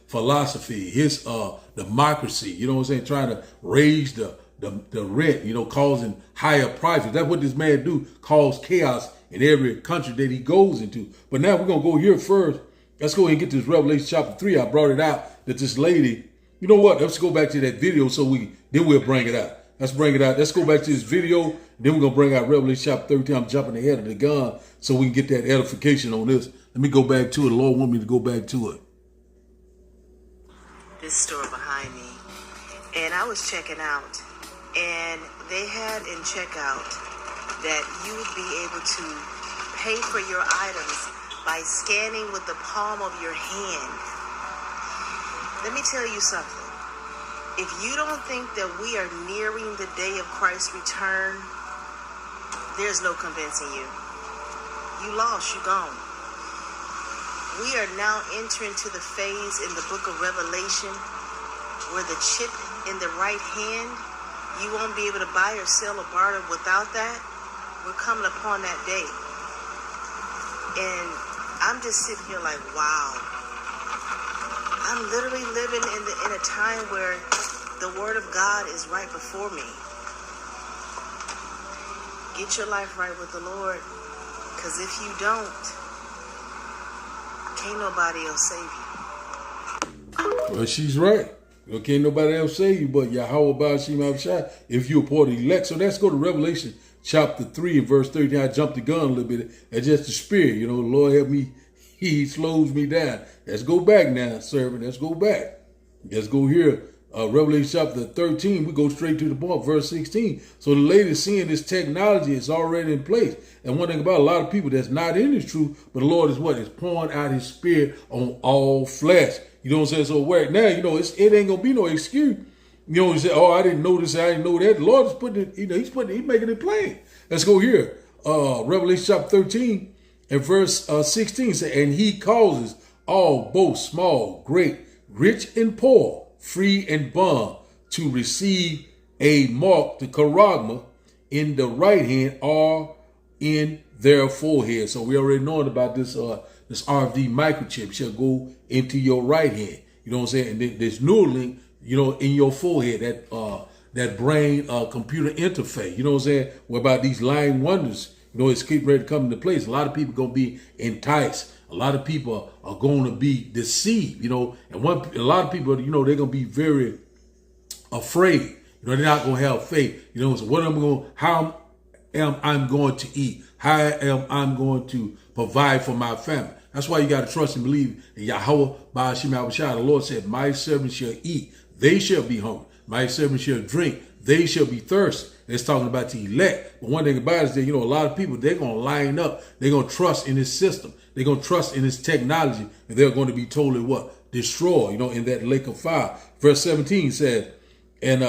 philosophy, his democracy, you know what I'm saying? Trying to raise the rent, causing higher prices. That's what this man do, cause chaos in every country that he goes into. But now we're going to go here first. Let's go ahead and get this Revelation chapter 3. I brought it out that this lady, you know what? Let's go back to that video then we'll bring it out. Let's bring it out. Let's go back to this video. Then we're going to bring out Revelation chapter 13. I'm jumping ahead of the gun so we can get that edification on this. Let me go back to it. The Lord want me to go back to it. This store behind me, and I was checking out, and they had in checkout that you would be able to pay for your items by scanning with the palm of your hand. Let me tell you something. If you don't think that we are nearing the day of Christ's return, there's no convincing you. You lost, you gone. We are now entering to the phase in the book of Revelation where the chip in the right hand, you won't be able to buy or sell or barter without that. We're coming upon that day. And I'm just sitting here like, wow. I'm literally living in a time where the word of God is right before me. Get your life right with the Lord, because if you don't, can't nobody else save you. Well, she's right. Can't nobody else save you but Yahweh Ba'ashim Abishai if you're a part of the elect. So let's go to Revelation chapter 3 and verse 13. I jumped the gun a little bit. That's just the spirit. The Lord help me. He slows me down. Let's go back now, servant. Let's go back. Let's go here. Revelation chapter 13, we go straight to the point, verse 16. So the lady seeing this technology is already in place. And one thing about a lot of people that's not in this truth, but the Lord is what? Is pouring out his spirit on all flesh. You know what I'm saying? So right now, it ain't going to be no excuse. You say, oh, I didn't know this, I didn't know that. The Lord is putting it, he's making it plain. Let's go here. Revelation chapter 13 and verse 16 say, and he causes all, both small, great, rich and poor, free and bond, to receive a mark, the charagma, in the right hand or in their forehead. So we already know about this this RFD microchip shall go into your right hand. You know what I'm saying? And then there's Neuralink, in your forehead, that brain computer interface. You know what I'm saying? What about these lying wonders? It's getting ready to come into place. A lot of people going to be enticed. A lot of people are going to be deceived, and a lot of people, they're going to be very afraid. They're not going to have faith. So how am I going to eat? How am I going to provide for my family? That's why you got to trust and believe in Yahweh Ba'ashim Abishai. The Lord said, my servants shall eat, they shall be hungry. My servants shall drink, they shall be thirsty. It's talking about the elect. But one thing about it is that, a lot of people, they're going to line up. They're going to trust in this system. They're going to trust in this technology. And they're going to be totally what? Destroyed, in that lake of fire. Verse 17 said, and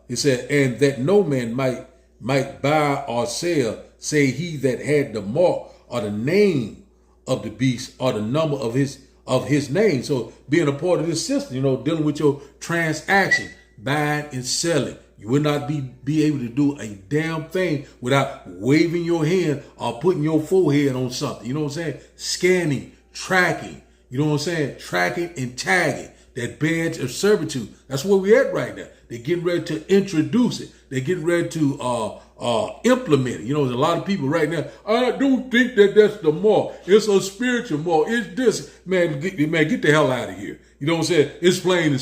it said, and that no man might buy or sell, say he that had the mark or the name of the beast or the number of his name. So being a part of this system, dealing with your transaction, buying and selling. You would not be able to do a damn thing without waving your hand or putting your forehead on something. You know what I'm saying? Scanning, tracking. You know what I'm saying? Tracking and tagging. That badge of servitude. That's where we're at right now. They're getting ready to introduce it. They're getting ready to implement it. There's a lot of people right now, I don't think that's the mark. It's a spiritual mark. It's this. Man, get the hell out of here. You know what I'm saying? It's plain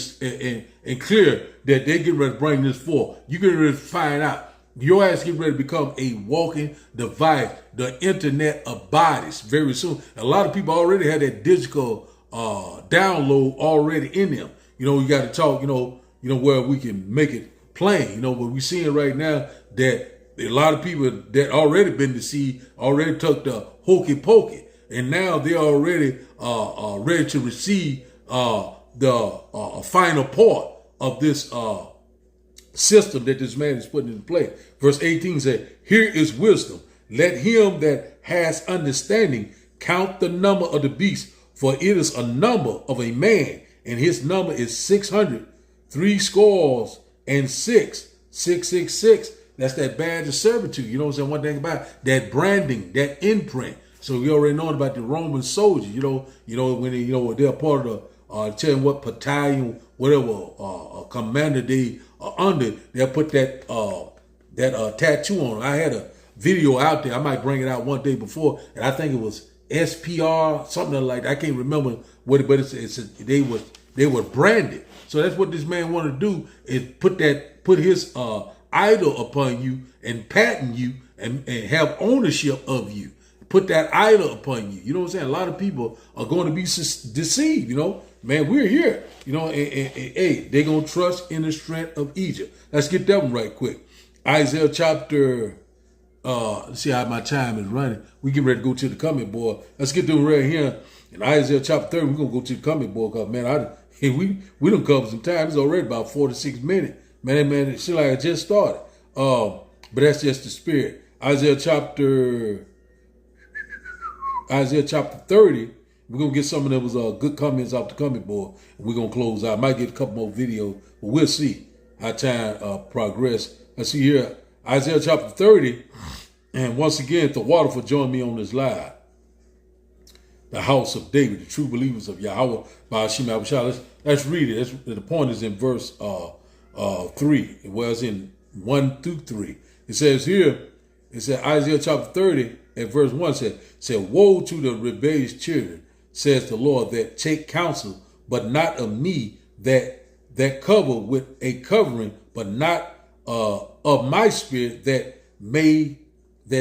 and clear that they get ready to bring this forth. You get ready to find out. Your ass get ready to become a walking device, the internet of bodies very soon. A lot of people already have that digital download already in them. you got to talk, where we can make it plain. But we're seeing right now that a lot of people that already been deceived already took the hokey pokey, and now they're already ready to receive the final part of this system that this man is putting in place. Verse 18 said, "Here is wisdom. Let him that has understanding count the number of the beast, for it is a number of a man, and his number is 600, 66, 666. That's that badge of servitude. You know what I'm saying? One thing about that branding, that imprint. So we already know about the Roman soldiers. When they're part of the tell them what battalion, whatever commander they are under, they'll put that tattoo on. I had a video out there. I might bring it out one day before, and I think it was SPR, something like that. I can't remember what it, but they were branded. So that's what this man wanted to do, is put his idol upon you and patent you and have ownership of you. Put that idol upon you. You know what I'm saying? A lot of people are going to be deceived. Man, we're here. And they're going to trust in the strength of Egypt. Let's get that one right quick. Isaiah chapter. Let's see how my time is running. We get ready to go to the comment board. Let's get them right here in Isaiah chapter 30. We're gonna go to the comment board because man, we done covered some time. It's already about 46 minutes. Man, it seems like I just started. But that's just the spirit. Isaiah chapter 30. We're gonna get some of those good comments off the comment board, and we're gonna close out. I might get a couple more videos, but we'll see how time progress. Let's see here. Isaiah chapter 30, and once again, the Waterford join me on this live. The house of David, the true believers of Yahweh, let's read it. The point is in verse 3. It was in 1 through 3. It says here, Isaiah chapter 30, and verse 1 said, "Woe to the rebellious children, says the Lord, that take counsel, but not of me, that cover with a covering, but not of my spirit, that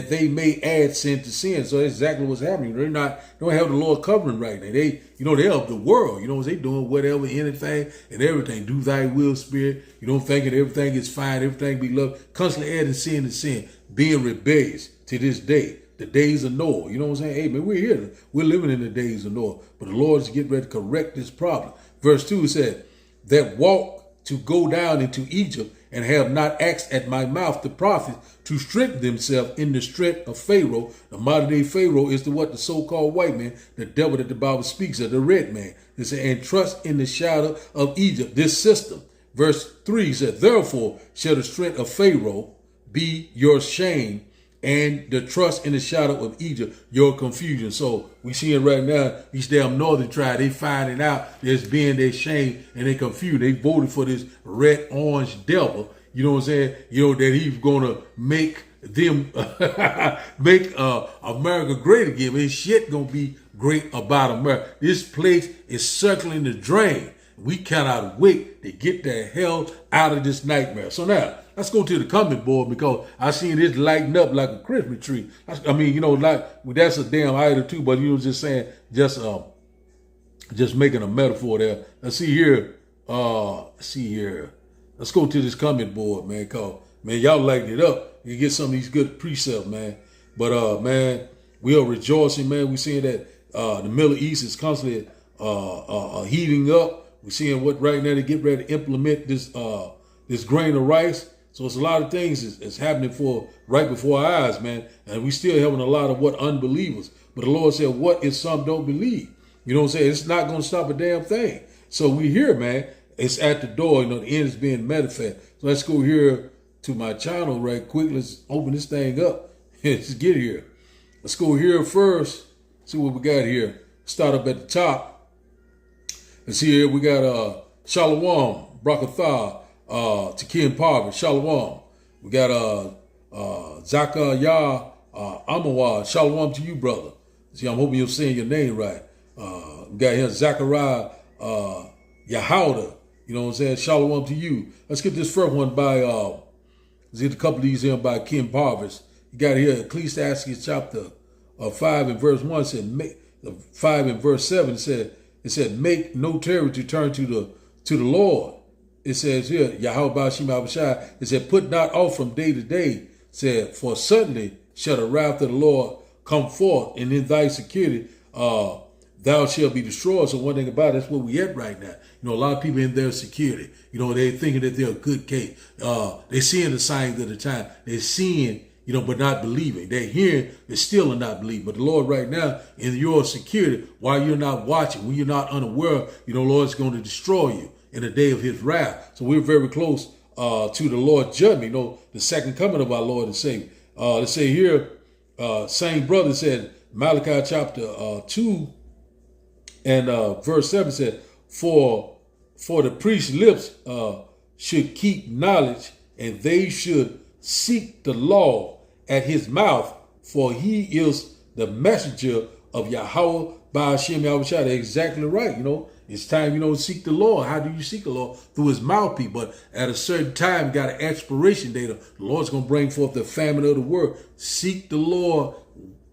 they may add sin to sin." So that's exactly what's happening. They don't have the Lord covering right now. They're of the world. They doing whatever, anything and everything. Do thy will, spirit. Thinking everything is fine, everything be loved. Constantly adding sin to sin, being rebellious to this day. The days of Noah. You know what I'm saying? Hey, man, we're here. We're living in the days of Noah. But the Lord is getting ready to correct this problem. Verse 2 said, "That walk to go down into Egypt, and have not asked at my mouth the prophets to strengthen themselves in the strength of Pharaoh." The modern day Pharaoh is the so-called white man, the devil that the Bible speaks of, the red man. It said, "And trust in the shadow of Egypt," this system. Verse 3 said, "Therefore shall the strength of Pharaoh be your shame, and the trust in the shadow of Egypt your confusion." So we see it right now. These damn northern tribe, they finding out there's being their shame and they confused. They voted for this red orange devil. You know what I'm saying? That he's gonna make them make America great again. Man, shit gonna be great about America. This place is circling the drain. We cannot wait to get the hell out of this nightmare. So now, let's go to the comment board, because I seen this lighting up like a Christmas tree. That's a damn idol too, but just saying, just making a metaphor there. Let's see here. Let's go to this comment board, man, cause man, y'all lighting it up. You get some of these good precepts, man. But man, we are rejoicing, man. We seeing that the Middle East is constantly heating up. We're seeing what right now they get ready to implement this grain of rice. So it's a lot of things is happening right before our eyes, man. And we still having a lot of unbelievers. But the Lord said, what if some don't believe? You know what I'm saying? It's not going to stop a damn thing. So we here, man. It's at the door. The end is being manifest. So let's go here to my channel right quick. Let's open this thing up. Let's get here. Let's go here first. See what we got here. Start up at the top. And see here, we got Shalom, Brakatha, Takim Parva, Shalom. We got Zachariah Amawad, Shalom to you, brother. See, I'm hoping you're saying your name right. We got here Zachariah Yahauda, you know what I'm saying? Shalom to you. Let's get this first one by, let's get a couple of these in by Kim Parvis. You got here Ecclesiastes chapter 5 and verse 1 said, 5 and verse 7 said, it said, "Make no terror to turn to to the Lord. It says here, Yahweh Ba'ashim Abishai, it said, put not off from day to day, said, for suddenly shall the wrath of the Lord come forth, and in thy security thou shalt be destroyed. So one thing about it, that's where we at right now. You know, a lot of people in their security, you know, they're thinking that they're a good case. They're seeing the signs of the time. They're seeing, you know, but not believing. They're hearing, they still are not believing. But the Lord right now, in your security, while you're not watching, when you're not unaware, you know, the Lord's going to destroy you in the day of his wrath. So we're very close to the Lord's judgment, you know, the second coming of our Lord and Savior. Let's say here, same brother said, Malachi chapter 2 and verse 7 said, for the priest's lips should keep knowledge, and they should seek the law at his mouth, for he is the messenger of Yahweh Ba'ashim Yahushua. That's exactly right. You know, it's time, you know, to seek the Lord. How do you seek the Lord? Through his mouthpiece. But at a certain time, got an expiration date. The Lord's going to bring forth the famine of the word. Seek the Lord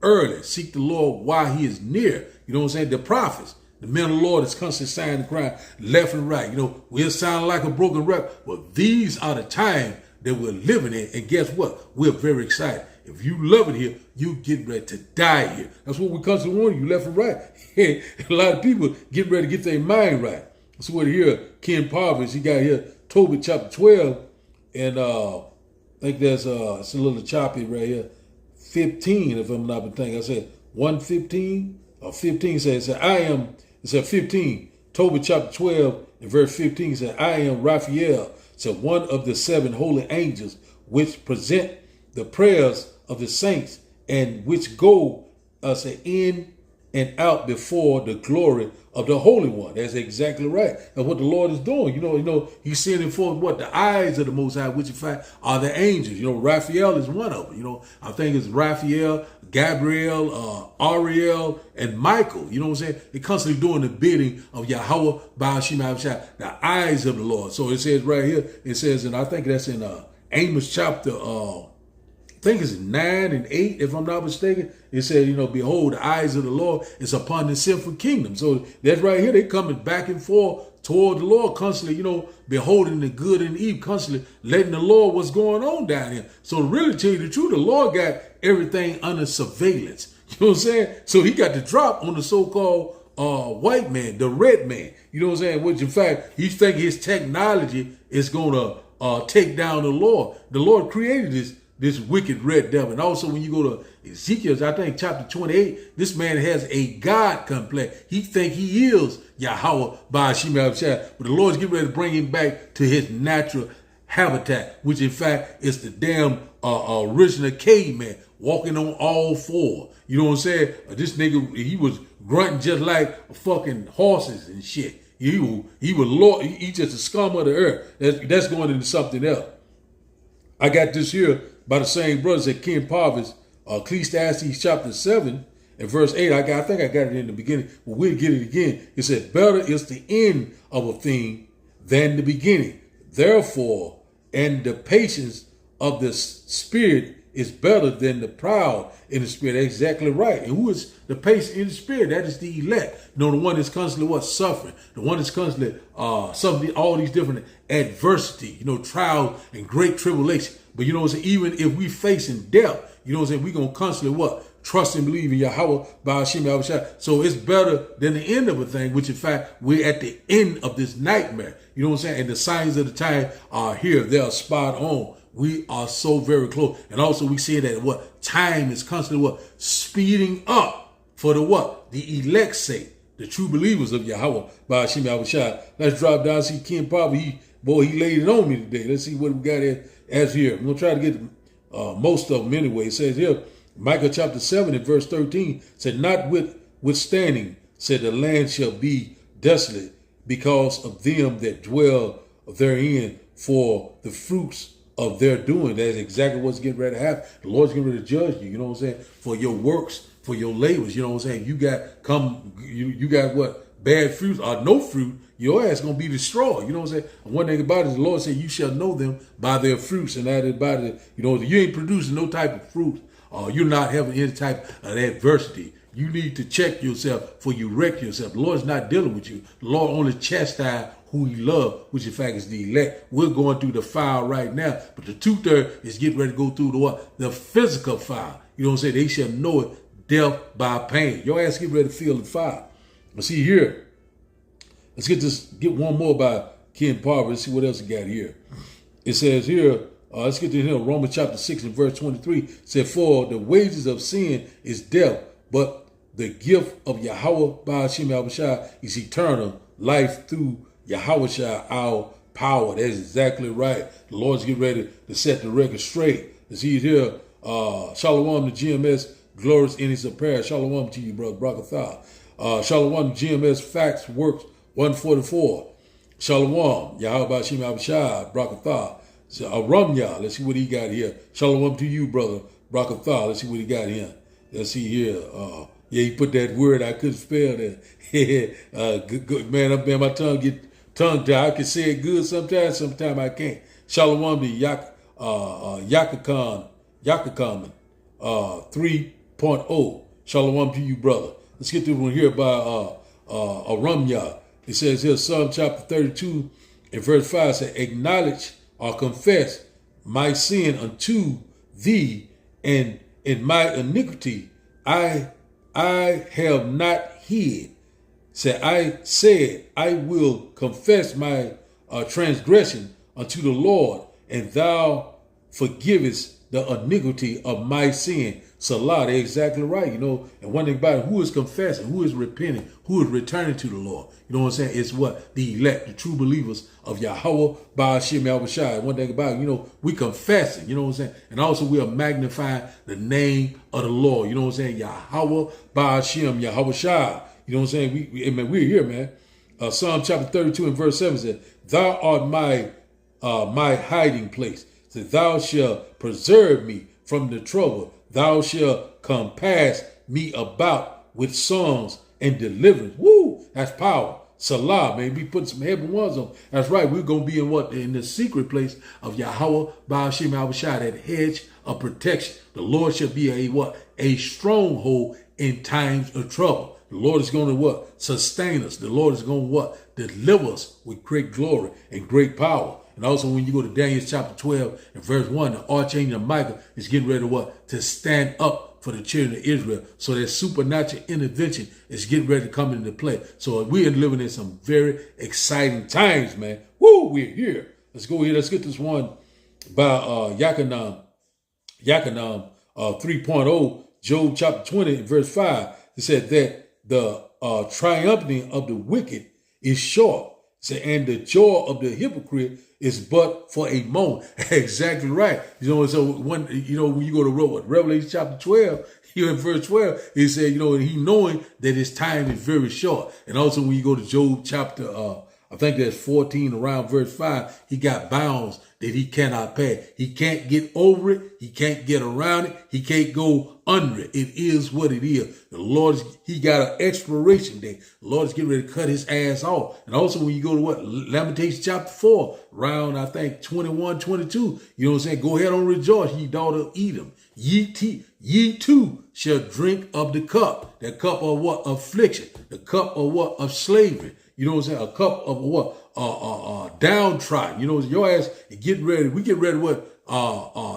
early. Seek the Lord while he is near. You know what I'm saying? The prophets, the men of the Lord is constantly signing the crying left and right. You know, we'll sound like a broken record, but these are the time that we're living in. And guess what? We're very excited. If you love it here, you get ready to die here. That's what we constantly warn you, left and right. A lot of people get ready to get their mind right. That's what here, Ken Parvis, he got here, Tobit chapter 12, and I think that's it's a little choppy right here, 15, if I'm not mistaken. I said 1:15 or 15 says, it said 15, Tobit chapter 12 and verse 15 said, I am Raphael, said one of the 7 holy angels, which present the prayers of the saints, and which go in and out before the glory of the Holy One. That's exactly right. That's what the Lord is doing. You know, he's sending forth what? The eyes of the Most High, which in fact are the angels. You know, Raphael is one of them. You know, I think it's Raphael, Gabriel, Ariel, and Michael. You know what I'm saying? They're constantly doing the bidding of Yahweh Ba'ashim Abishai, the eyes of the Lord. So it says right here, it says, and I think that's in Amos chapter, I think it's 9 and 8, if I'm not mistaken. It said, you know, behold, the eyes of the Lord is upon the sinful kingdom. So that's right here. They coming back and forth toward the Lord, constantly, you know, beholding the good and the evil, constantly letting the Lord what's going on down here. So really, tell you the truth, the Lord got everything under surveillance. You know what I'm saying? So he got the drop on the so-called white man, the red man. You know what I'm saying? Which in fact, he think his technology is going to take down the Lord. The Lord created this wicked red devil. And also when you go to Ezekiel, I think chapter 28, this man has a God complex. He think he is Yahweh Ba'ashim Abishai, but the Lord's getting ready to bring him back to his natural habitat, which in fact is the damn original caveman walking on all four. You know what I'm saying? This nigga, he was grunting just like fucking horses and shit. He was Lord. He just a scum of the earth. That's going into something else. I got this here by the same brothers at Ken Parvis, Ecclesiastes chapter 7 and verse 8. I think I got it in the beginning, but we'll get it again. It said, better is the end of a thing than the beginning. Therefore, and the patience of the spirit is better than the proud in the spirit. That's exactly right. And who is the patient in the spirit? That is the elect. You know, the one that's constantly suffering. The one that's constantly all these different adversity, you know, trials and great tribulation. But you know what I'm saying? Even if we facing death, you know what I'm saying? We're going to constantly trust and believe in Yahweh Ba'ashim Abishai. So it's better than the end of a thing, which in fact, we're at the end of this nightmare. You know what I'm saying? And the signs of the time are here. They are spot on. We are so very close. And also we see that time is constantly speeding up for the elect's sake, the true believers of Yahweh Ba'ashim Abishai. Let's drop down, see Ken Papa. He laid it on me today. Let's see what we got as here. I'm going to try to get most of them anyway. It says here, Micah chapter 7 and verse 13 said, notwithstanding, said the land shall be desolate because of them that dwell therein, for the fruits of their doing. That's exactly what's getting ready to happen. The Lord's getting ready to judge you, you know what I'm saying, for your works, for your labors, you know what I'm saying. You got bad fruits or no fruit, your ass gonna be destroyed. You know what I'm saying? And one thing about it, the Lord said, you shall know them by their fruits, and that is by the, you know, you ain't producing no type of fruit, or you're not having any type of adversity. You need to check yourself before you wreck yourself. The Lord's not dealing with you. The Lord only chastises who he loved, which in fact is the elect. We're going through the fire right now, but the 2/3 is getting ready to go through the what? The physical fire. You know what I'm saying? They shall know it, death by pain. Your ass get ready to feel the fire. But see here, let's get one more by Ken Parver. Let's see what else he got here. It says here, let's get to here, Romans chapter 6 and verse 23. It said, for the wages of sin is death, but the gift of Yahweh Ba'ashem Yahushua is eternal life through Yahushua, our power. That's exactly right. The Lord's getting ready to set the record straight. Let's see here, Shalom to GMS, glorious in his apparel. Shalom to you, brother Brakatha. Shalom to GMS, Facts Works 144. Shalom, Yahweh Ba'ashem Yahushua, Brakatha. Ramya, let's see what he got here. Shalom to you, brother Brakatha. Let's see what he got here. Let's see here. Yeah, he put that word I couldn't spell there. Good, man, my tongue get tongue tied. I can say it good sometimes I can't. Shalom to Yakakan 3.0. Shalom to you, brother. Let's get this one here by Ramya. It says here, Psalm chapter 32 and verse 5 says, acknowledge or confess my sin unto thee, and in my iniquity I have not hid. I said, I will confess my transgression unto the Lord, and thou forgivest the iniquity of my sin. Salah, they're exactly right, you know. And one thing about it, who is confessing, who is repenting, who is returning to the Lord. You know what I'm saying? It's what? The elect, the true believers of Yahweh Ba'ashem Yahushua. One thing about it, you know, we confessing, you know what I'm saying? And also we are magnifying the name of the Lord. You know what I'm saying? Yahweh Ba'ashem Yahushua. You know what I'm saying? We're here, man. Psalm chapter 32 and verse 7 says, thou art my hiding place. So thou shalt preserve me from the trouble. Thou shalt compass me about with songs and deliverance. Woo! That's power. Salah, man. We put some heaven ones on. That's right. We're going to be in what? In the secret place of Yahweh Ba'ashem Yahushua, that hedge of protection. The Lord shall be a what? A stronghold in times of trouble. The Lord is going to what? Sustain us. The Lord is going to what? Deliver us with great glory and great power. And also when you go to Daniel chapter 12 and verse 1, the archangel Michael is getting ready to what? To stand up for the children of Israel. So that supernatural intervention is getting ready to come into play. So we are living in some very exciting times, man. Woo, we're here. Let's go here. Let's get this one by Yakanan 3.0, Job chapter 20 and verse 5. It said that the triumphing of the wicked is short. And the joy of the hypocrite is but for a moment. Exactly right. You know, so when you go to Revelation chapter 12, here in verse 12, he said, you know, he knowing that his time is very short. And also when you go to Job chapter, I think that's 14 around verse 5, he got bounds that he cannot pay. He can't get over it. He can't get around it. He can't go under it. It is what it is. The Lord, he got an expiration date. The Lord is getting ready to cut his ass off. And also when you go to Lamentations chapter 4, around, I think, 21, 22, you know what I'm saying? Go ahead and rejoice, ye daughter of Edom. Ye too shall drink of the cup. That cup of what? Affliction. The cup of what? Of slavery. You know what I'm saying? A cup of what? Downtrodden. You know, your ass getting ready. We get ready what?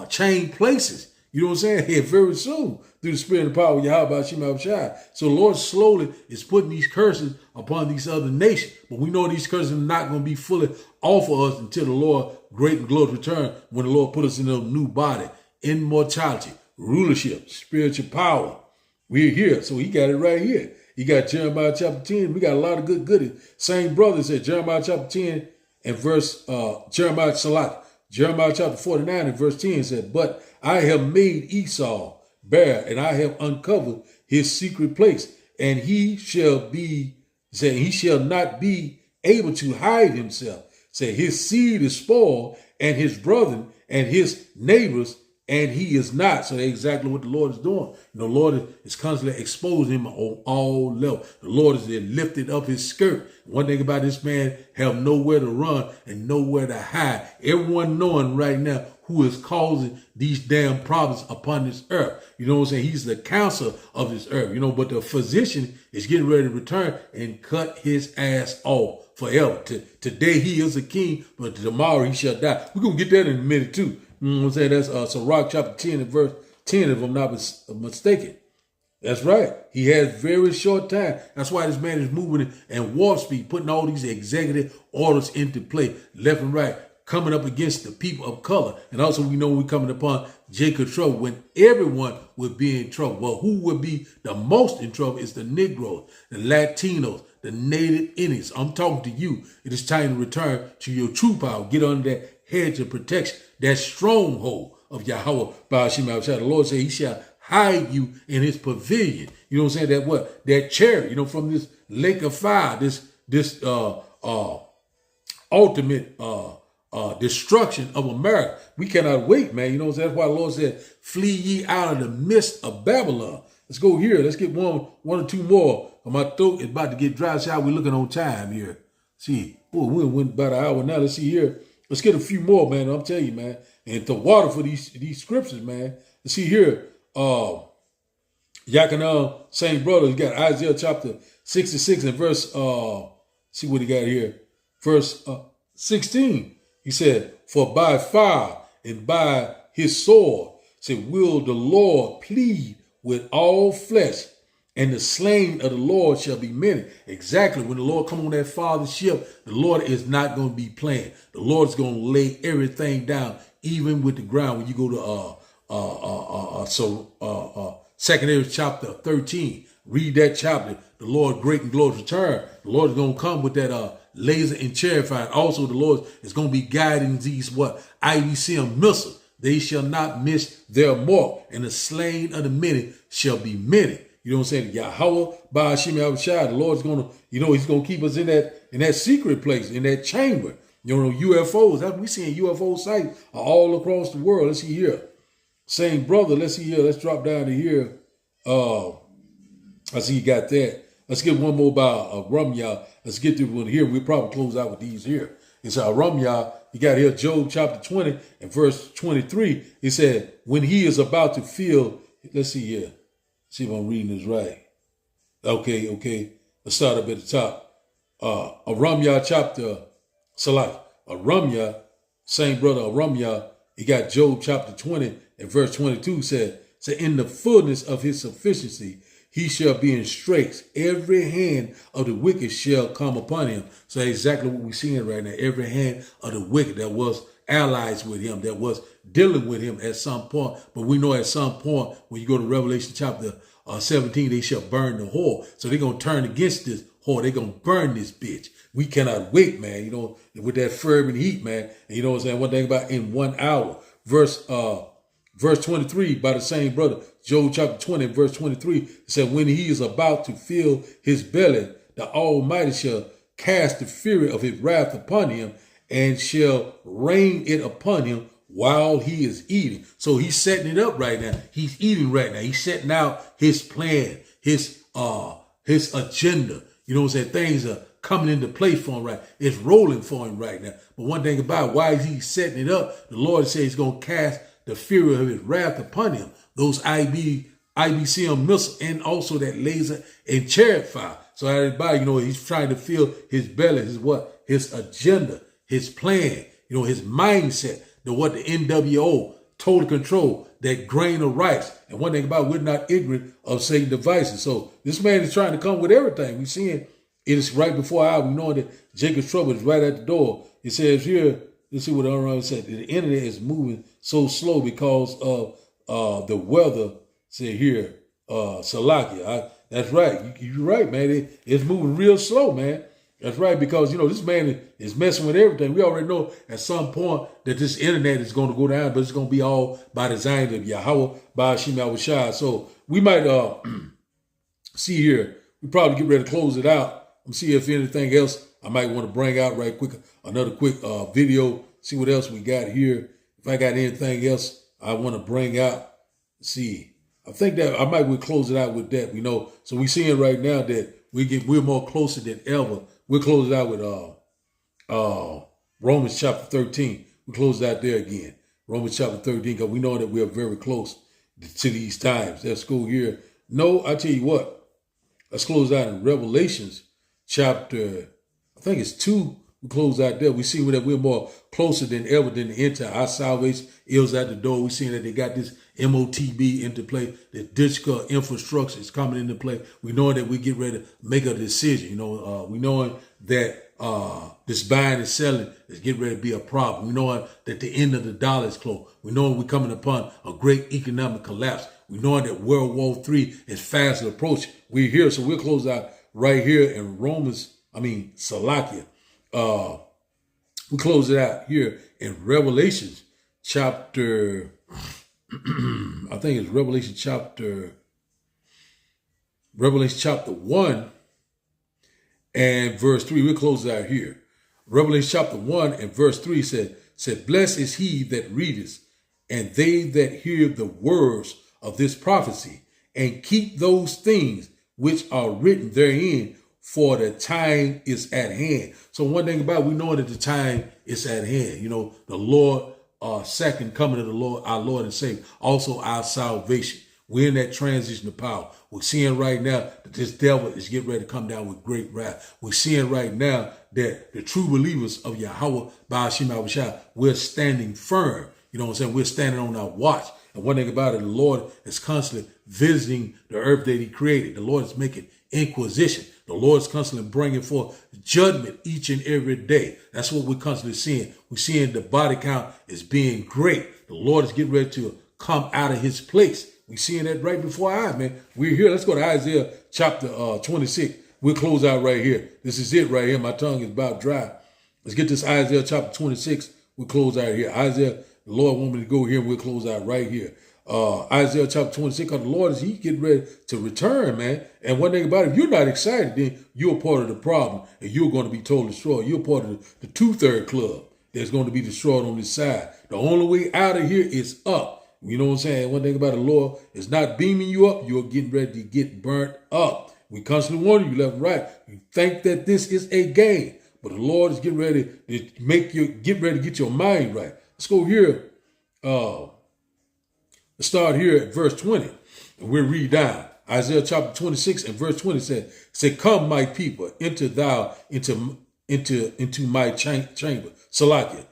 Change places. You know what I'm saying? Here very soon through the spirit and power of Yahweh Ba'ashem Yahushua. So the Lord slowly is putting these curses upon these other nations. But we know these curses are not going to be fully off of us until the Lord great and glorious return, when the Lord put us in a new body, immortality, rulership, spiritual power. We're here. So he got it right here. You got Jeremiah chapter 10. We got a lot of good goodies. Same brother said Jeremiah chapter 10 and verse, Jeremiah chapter 49 and verse 10 said, but I have made Esau bare, and I have uncovered his secret place, and he shall not be able to hide himself. Say his seed is spoiled, and his brethren and his neighbors, and he is not. So that's exactly what the Lord is doing. The Lord is constantly exposing him on all levels. The Lord is lifted up his skirt. One thing about this man, have nowhere to run and nowhere to hide. Everyone knowing right now who is causing these damn problems upon this earth. You know what I'm saying? He's the counselor of this earth, you know, but the physician is getting ready to return and cut his ass off forever. Today he is a king, but tomorrow he shall die. We're going to get that in a minute too. You know what I'm saying? That's Sirach chapter 10 and verse 10, if I'm not mistaken. That's right. He has very short time. That's why this man is moving in warp speed, putting all these executive orders into play, left and right, coming up against the people of color. And also we know we're coming upon Jacob trouble when everyone would be in trouble. Well, who would be the most in trouble is the Negroes, the Latinos, the Native Indians. I'm talking to you. It is time to return to your true power. Get under that hedge of protection, that stronghold of Yahweh. The Lord said he shall hide you in his pavilion. You know what I'm saying? That what? That chariot, you know, from this lake of fire, this ultimate destruction of America. We cannot wait, man. You know what I'm saying? That's why the Lord said, flee ye out of the midst of Babylon. Let's go here. Let's get one or two more. My throat is about to get dry. See how we're looking on time here. See, we went about an hour now. Let's see here. Let's get a few more, man. I'm telling you, man. And the water for these scriptures, man. Let's see here. Yakanah, same brother, he got Isaiah chapter 66 and verse, see what he got here. Verse 16. He said, for by fire and by his sword, said, will the Lord plead with all flesh, and the slain of the Lord shall be many. Exactly. When the Lord come on that Father's ship, the Lord is not going to be playing. The Lord is going to lay everything down, even with the ground. When you go to 2 Ezra chapter 13, read that chapter. The Lord great and glorious return. The Lord is going to come with that laser and chariot fire. Also, the Lord is going to be guiding these IBCM missiles. They shall not miss their mark, and the slain of the many shall be many. You know what I'm saying? Yahweh, Ba'ashim Yahushua, the Lord's going to, you know, he's going to keep us in that secret place, in that chamber. You know, UFOs. We seeing UFO sites all across the world. Let's see here. Same brother. Let's see here. Let's drop down to here. I see you got that. Let's get one more about Ramyah. Let's get to one here. We'll probably close out with these here. It's Ramyah. You got here Job chapter 20 and verse 23. He said, when he is about to feel, let's see here. See if I'm reading this right. Okay. Let's start up at the top. Ramyah chapter, Ramyah, same brother Ramyah. He got Job chapter 20 and verse 22 said, in the fullness of his sufficiency, he shall be in straits. Every hand of the wicked shall come upon him. So that's exactly what we're seeing right now. Every hand of the wicked that was allies with him, that was dealing with him at some point. But we know at some point, when you go to Revelation chapter 17, they shall burn the whore. So they're going to turn against this whore. They're going to burn this bitch. We cannot wait, man, you know, with that fervent heat, man. And you know what I'm saying? One thing about in 1 hour, verse 23 by the same brother, Job chapter 20, verse 23, it said, when he is about to fill his belly, the Almighty shall cast the fury of his wrath upon him and shall rain it upon him while he is eating. So he's setting it up right now. He's eating right now. He's setting out his plan, his agenda. You know what I'm saying? Things are coming into place for him right. It's rolling for him right now. But one thing about it, why is he setting it up? The Lord says he's going to cast the fury of his wrath upon him. Those IBCM missiles and also that laser and chariot fire. So everybody, you know, he's trying to fill his belly, his agenda, his plan, you know, his mindset, the NWO, total control, that grain of rice. And one thing about it, we're not ignorant of Satan's devices. So this man is trying to come with everything. We're seeing it is right before our, we know that Jacob's trouble is right at the door. It says here, let's see what Aaron said. The internet is moving so slow because of the weather. Say here, Salakia. That's right. You're right, man. It's moving real slow, man. That's right, because, you know, this man is messing with everything. We already know at some point that this internet is going to go down, but it's going to be all by design of Yahweh, by Hashem Yahushua. So we might see here. We probably get ready to close it out. Let me see if anything else I might want to bring out right quick. Another quick video. See what else we got here. If I got anything else I want to bring out. Let's see. I think that I might close it out with that. You know, so we're seeing right now that we're more closer than ever. We'll close it out with Romans chapter 13. We'll close it out there again. Romans chapter 13, because we know that we are very close to these times. Let's go here. No, I tell you what. Let's close out in Revelations chapter, I think it's 2. We close out there. We see that we're more closer than ever than the end time. Our salvation is at the door. We see that they got this MOTB into play. The digital infrastructure is coming into play. We know that we get ready to make a decision. We know that this buying and selling is getting ready to be a problem. We know that the end of the dollar is close. We know we're coming upon a great economic collapse. We know that World War III is fast approaching. We're here, so we'll close out right here in Salakia. We close it out here in Revelations chapter, I think it's Revelation chapter 1 and verse 3. We'll close it out here. Revelation chapter 1 and verse 3 said, blessed is he that readeth, and they that hear the words of this prophecy, and keep those things which are written therein, for the time is at hand. So one thing about it, we know that the time is at hand. The Lord, second coming of the Lord, our Lord and Savior, also our salvation. We're in that transition of power. We're seeing right now that this devil is getting ready to come down with great wrath. We're seeing right now that the true believers of Yahweh, Ba'ashim Abishai, we're standing firm. You know what I'm saying? We're standing on our watch. And one thing about it, the Lord is constantly visiting the earth that he created. The Lord is making inquisition. The Lord is constantly bringing forth judgment each and every day. That's what we're constantly seeing. We're seeing the body count is being great. The Lord is getting ready to come out of his place. We're seeing that right before our eyes, man. We're here. Let's go to Isaiah chapter 26. We'll close out right here. This is it right here. My tongue is about dry. Let's get this Isaiah chapter 26. We'll close out here. Isaiah, the Lord wants me to go here, and we'll close out right here. Isaiah chapter 26, because the Lord is, he getting ready to return, man. And one thing about it, if you're not excited, then you're part of the problem, and you're going to be totally destroyed. You're part of the 2/3 club that's going to be destroyed on this side. The only way out of here is up. You know what I'm saying? One thing about the Lord is not beaming you up. You're getting ready to get burnt up. We constantly warn you left and right. You think that this is a game, but the Lord is getting ready to get your mind right. Let's go here. Let's start here at verse 20, and we'll read down. Isaiah chapter 26 and verse 20 said, come, my people, enter thou into my chamber. Salakia.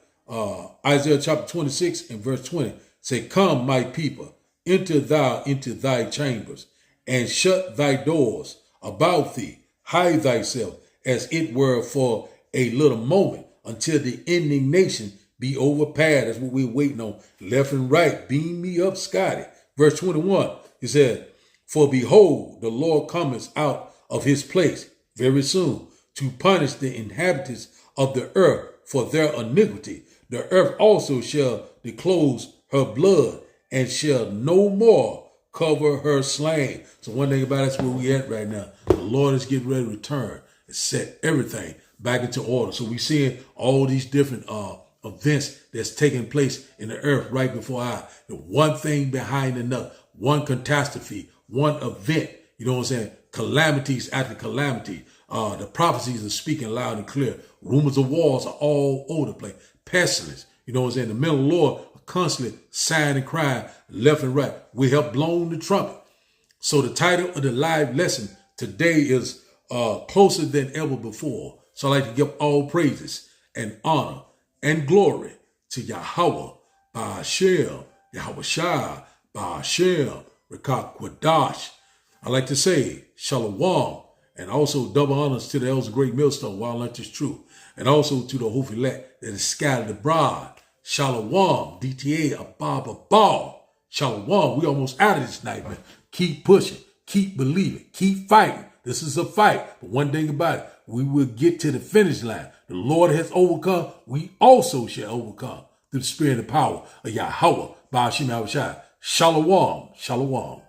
Isaiah chapter 26 and verse 20 said, come, my people, enter thou into thy chambers, and shut thy doors about thee. Hide thyself, as it were for a little moment, until the indignation be overpassed. That's what we're waiting on. Left and right. Beam me up, Scotty. Verse 21, he said, for behold, the Lord cometh out of his place very soon to punish the inhabitants of the earth for their iniquity. The earth also shall disclose her blood, and shall no more cover her slain. So one thing about it, that's where we at right now. The Lord is getting ready to return and set everything back into order. So we're seeing all these different events that's taking place in the earth right before our eyes. The one thing behind another, one catastrophe, one event, you know what I'm saying? Calamities after calamity. The prophecies are speaking loud and clear. Rumors of wars are all over the place. Pestilence, you know what I'm saying? The men of the Lord are constantly sighing and crying left and right. We have blown the trumpet. So the title of the live lesson today is closer than ever before. So I'd like to give all praises and honor and glory to Yahweh, Ba'ashem, Yahweh Shai, Ba'ashem, Rekak Quadash. I like to say Shalom, and also double honors to the elders of Great Millstone, while lunch is true, and also to the Hof elect that is scattered abroad. Shalom, DTA, Abba Ball. Shalom, we almost out of this night, man. Keep pushing, keep believing, keep fighting. This is a fight, but one thing about it, we will get to the finish line. The Lord has overcome, we also shall overcome through the spirit and power of Yahweh, Ba'ashim Abishai. Shalom, shalom.